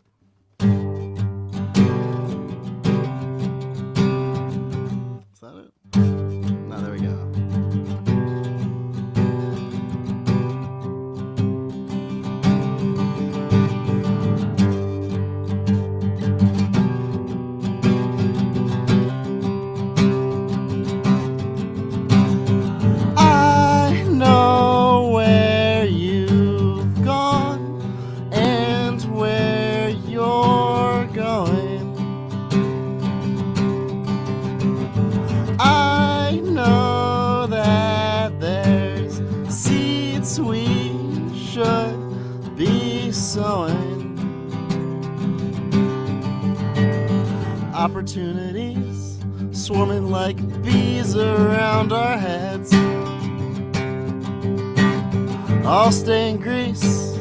Is that it? No, there we go. I know where you've gone and where you're going. I know that there's seeds we should be sowing. Opportunities swarming like bees around our heads. I'll stay in Greece,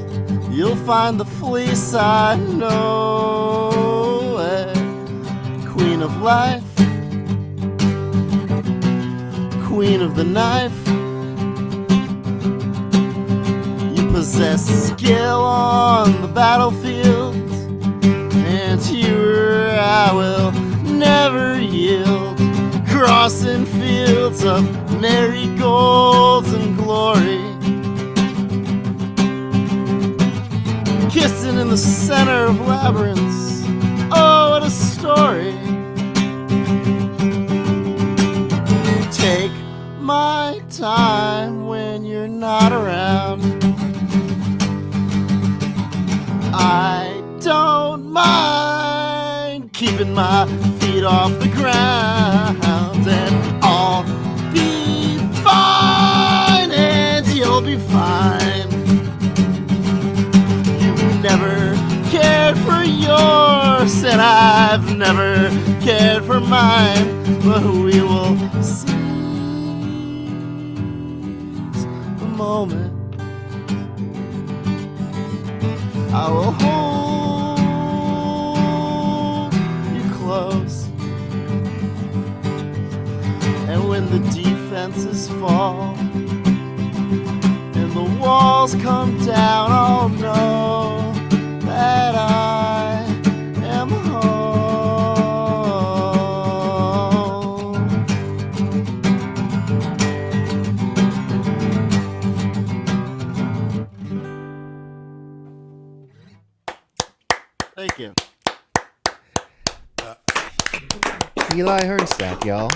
you'll find the fleece I know. Queen of life, queen of the knife. You possess skill on the battlefield, and to you I will never yield. Crossing fields of marigolds and glory, kissing in the center of labyrinths. Oh, what a story. Take my time when you're not around. I don't mind keeping my feet off the ground, and I'll be fine, and you'll be fine. You've never cared for yours, and I've never cared for mine, but we will seize the moment. I will hold you close, and when the defenses fall and the walls come down, I'll know that I am home. Thank you. Eli Hernstadt, y'all.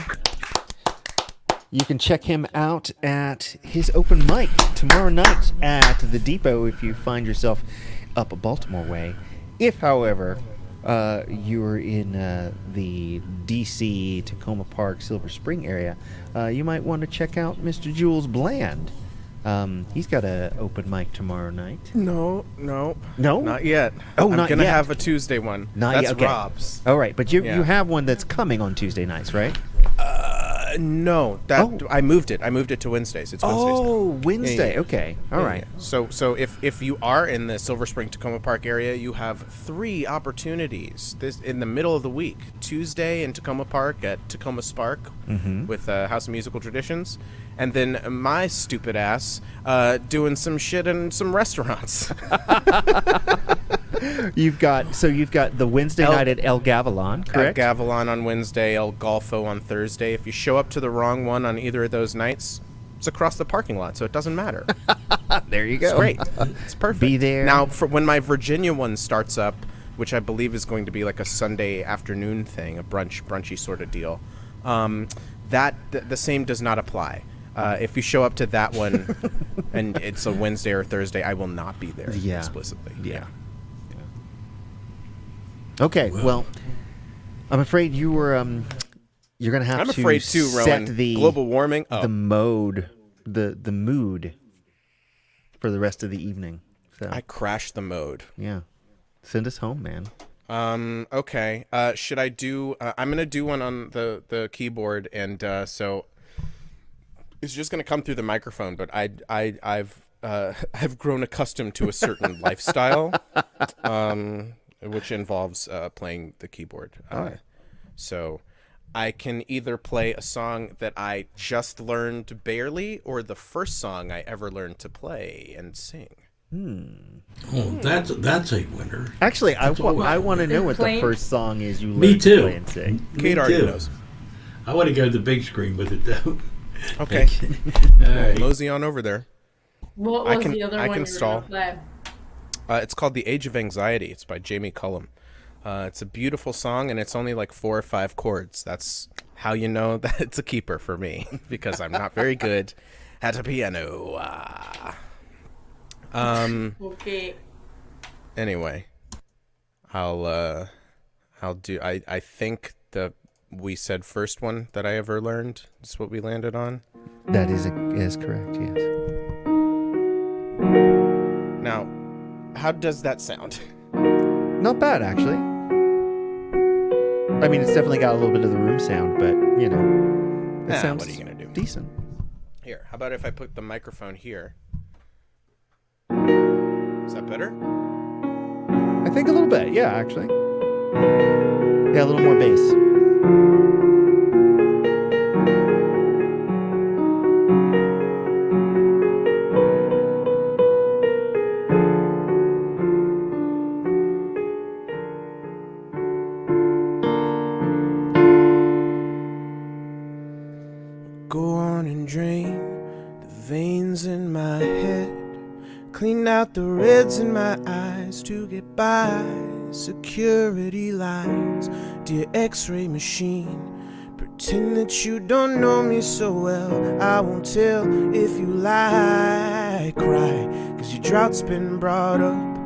You can check him out at his open mic tomorrow night at the Depot if you find yourself up Baltimore way. If, however, you're in the D.C., Tacoma Park, Silver Spring area, you might want to check out Mr. Jules Bland. He's got an open mic tomorrow night. No, not yet. Oh, I'm not gonna yet. have a Tuesday one. Not That's yet. Okay. Rob's. All right, but you Yeah. have one that's coming on Tuesday nights, right? No, I moved it. I moved it to Wednesdays. It's Wednesdays. Oh, now. Wednesday. Yeah. Okay. All right. So if you are in the Silver Spring Tacoma Park area, you have 3 opportunities this in the middle of the week. Tuesday in Tacoma Park at Tacoma Spark with House of Musical Traditions, and then my stupid ass doing some shit in some restaurants. You've got the Wednesday night at El Gavilan, correct? El Gavilan on Wednesday, El Golfo on Thursday. If you show up to the wrong one on either of those nights, it's across the parking lot, so it doesn't matter. There you go. It's great. It's perfect. Be there. Now, for when my Virginia one starts up, which I believe is going to be like a Sunday afternoon thing, a brunchy sort of deal, the same does not apply. If you show up to that one and it's a Wednesday or Thursday, I will not be there explicitly. Yeah. Okay, well, I'm afraid you were you're gonna have I'm to afraid too, set Rowan. the Global warming, the mood for the rest of the evening. So I crashed the mode. yeah, send us home, man. Okay. Should I do? I'm gonna do one on the keyboard, and so it's just gonna come through the microphone. But I've grown accustomed to a certain lifestyle, which involves playing the keyboard. So I can either play a song that I just learned barely, or the first song I ever learned to play and sing. Oh, that's a winner. Actually, I want to know what the first song is you learned to play and sing. Kate already knows. I want to go to the big screen with it though. Okay. All right. Mosey on over there. What was the other one you were gonna play? It's called The Age of Anxiety. It's by Jamie Cullum. It's a beautiful song, and it's only like 4 or 5 chords. That's how you know that it's a keeper for me, because I'm not very good at a piano. Okay. Anyway, I'll do. I think the We Said first one that I ever learned is what we landed on. That is correct. Yes. Now, how does that sound? Not bad, actually. I mean, it's definitely got a little bit of the room sound, but you know, it sounds what are you gonna do? decent. Here, how about if I put the microphone here? Is that better? I think a little bit. Yeah, actually. Yeah, a little more bass. Go on and drain the veins in my head. Clean out the reds in my eyes to get by. Security lines, dear x-ray machine. Pretend that you don't know me so well. I won't tell if you lie. Cry, cause your drought's been brought up.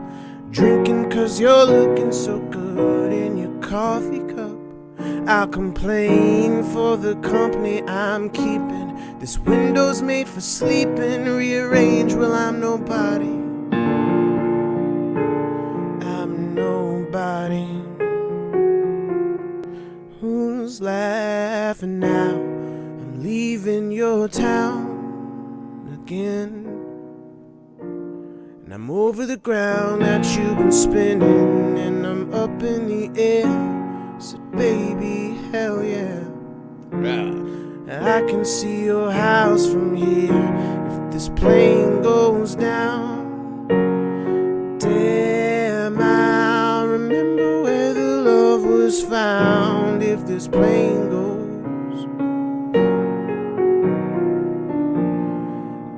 Drinking cause you're looking so good in your coffee cup. I'll complain for the company I'm keeping. This window's made for sleeping. Rearrange, well, I'm nobody. I'm nobody. Who's laughing now? I'm leaving your town again. And I'm over the ground that you've been spinning. And I'm up in the air. So baby, hell yeah. I can see your house from here. If this plane goes down, damn, I'll remember where the love was found. If this plane goes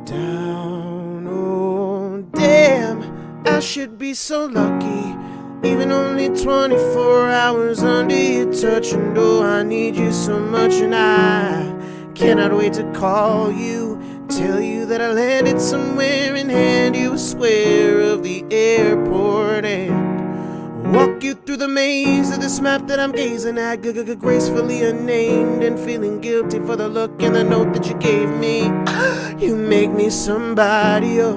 down, oh damn, I should be so lucky. Even only 24 hours under your touch. And oh, I need you so much. And I cannot wait to call you, tell you that I landed somewhere, and hand you a square of the airport, and walk you through the maze of this map that I'm gazing at, gracefully unnamed, and feeling guilty for the look in the note that you gave me. You make me somebody, oh,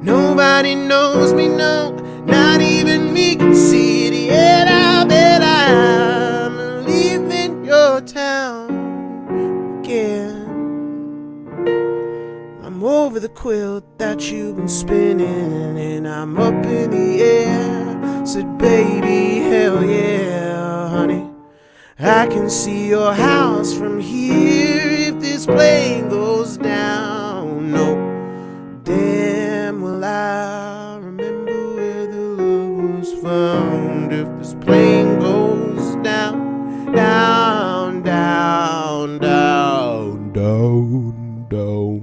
nobody knows me, no, not even me can see it yet. I bet I'm leaving your town again. I'm over the quilt that you've been spinning, and I'm up in the air. Said baby, hell yeah, honey, I can see your house from here. If this plane goes down, no, damn, will I remember where the love was found. If this plane goes down, down, down, down, down, down.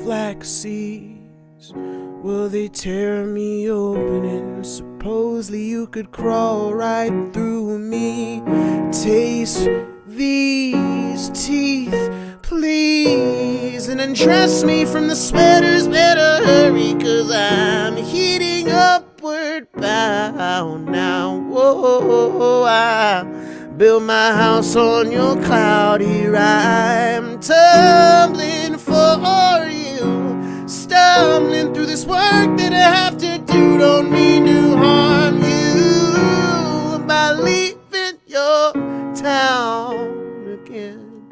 Flax seeds, will they tear me open? And supposedly you could crawl right through me. Taste these teeth, please, and undress me from the sweaters. Better hurry, cause I'm heating upward bound now. Whoa, I build my house on your cloudy rhyme, tumbling for you, stumbling through this work that I have to do. Don't mean to harm you by leaving your town again.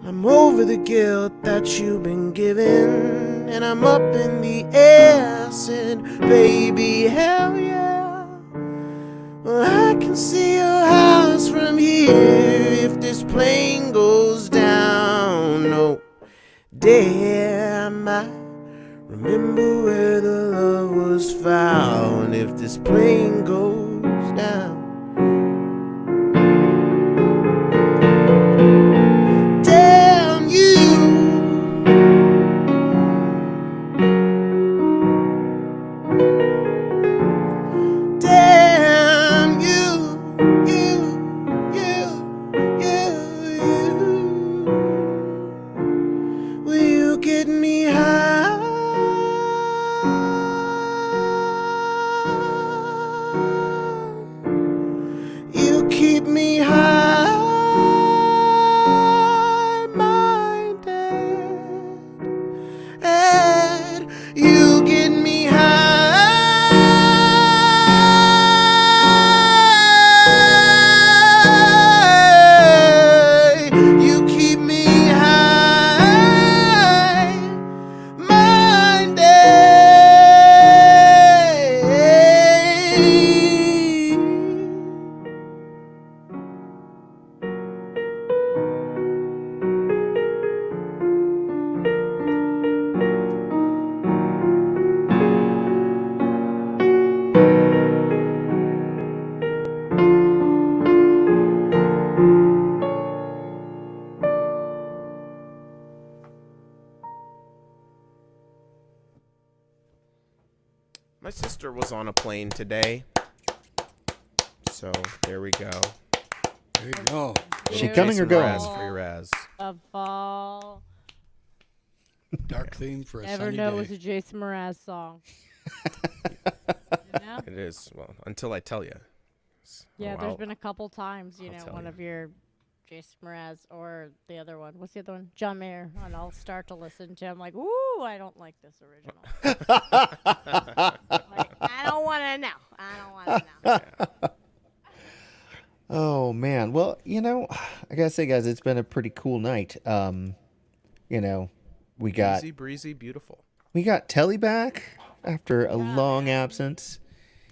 I'm over the guilt that you've been given, and I'm up in the air, said baby, hell yeah. Well, I can see your house from here. If this plane goes down, no, damn, I remember where the love was found. If this plane goes down, damn you. Damn you, will you get me high? sister was on a plane today. So there we go. There you go. She coming or going? Free Raz. Of all. Dark theme for a Never sunny know day. it was a Jason Mraz song. You know? It is. Well, until I tell you. Yeah, Oh, there's been a couple times, I'll tell one you. of your Jason Mraz or the other one. What's the other one? John Mayer. And I'll start to listen to. I'm like, ooh, I don't like this original. Like, I don't want to know. I don't want to know. Oh man. Well, I gotta say, guys, it's been a pretty cool night. We got Easy breezy, beautiful. Telly back after a long absence.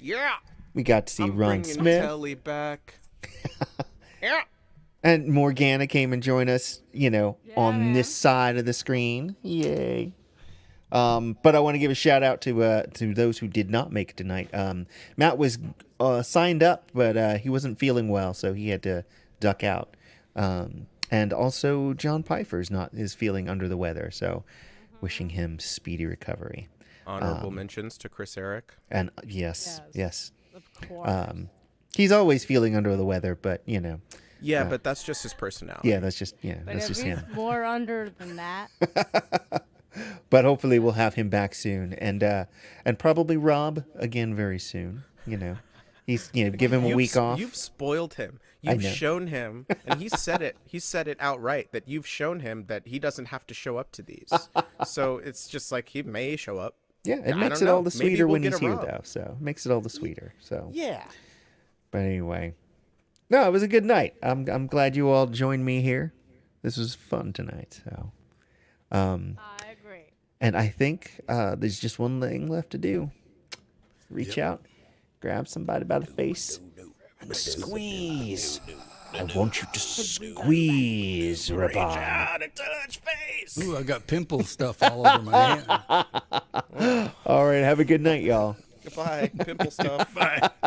Yeah. We got to see I'm Ron bringing Smith. Telly back. Yeah. And Morgana came and joined us, on this side of the screen. Yay. But I want to give a shout out to those who did not make it tonight. Matt was signed up, but he wasn't feeling well, so he had to duck out. And also John Pfeiffer is feeling under the weather, so wishing him speedy recovery. Honorable mentions to Chris Eric. And yes. Of course. He's always feeling under the weather, but Yeah, but that's just his personality. yeah, that's just But that's if just he's him. more under than that, But hopefully we'll have him back soon, and probably Rob again very soon. He's give him a week off. You've spoiled him. I You've know. shown him, and he said it. He said it outright that you've shown him that he doesn't have to show up to these. So it's just like he may show up. Yeah, it I makes don't it all know. the Maybe sweeter we'll when get he's a here, Rob. though. So it makes it all the sweeter. So, Yeah. but anyway, no, it was a good night. I'm glad you all joined me here. This was fun tonight. So, I agree. and I think there's just one thing left to do. Reach out, grab somebody by the face, and squeeze. I want you to squeeze, Rabbi. Out and touch face. Ooh, I got pimple stuff all over my hand. All right, have a good night, y'all. Goodbye, pimple stuff. Bye.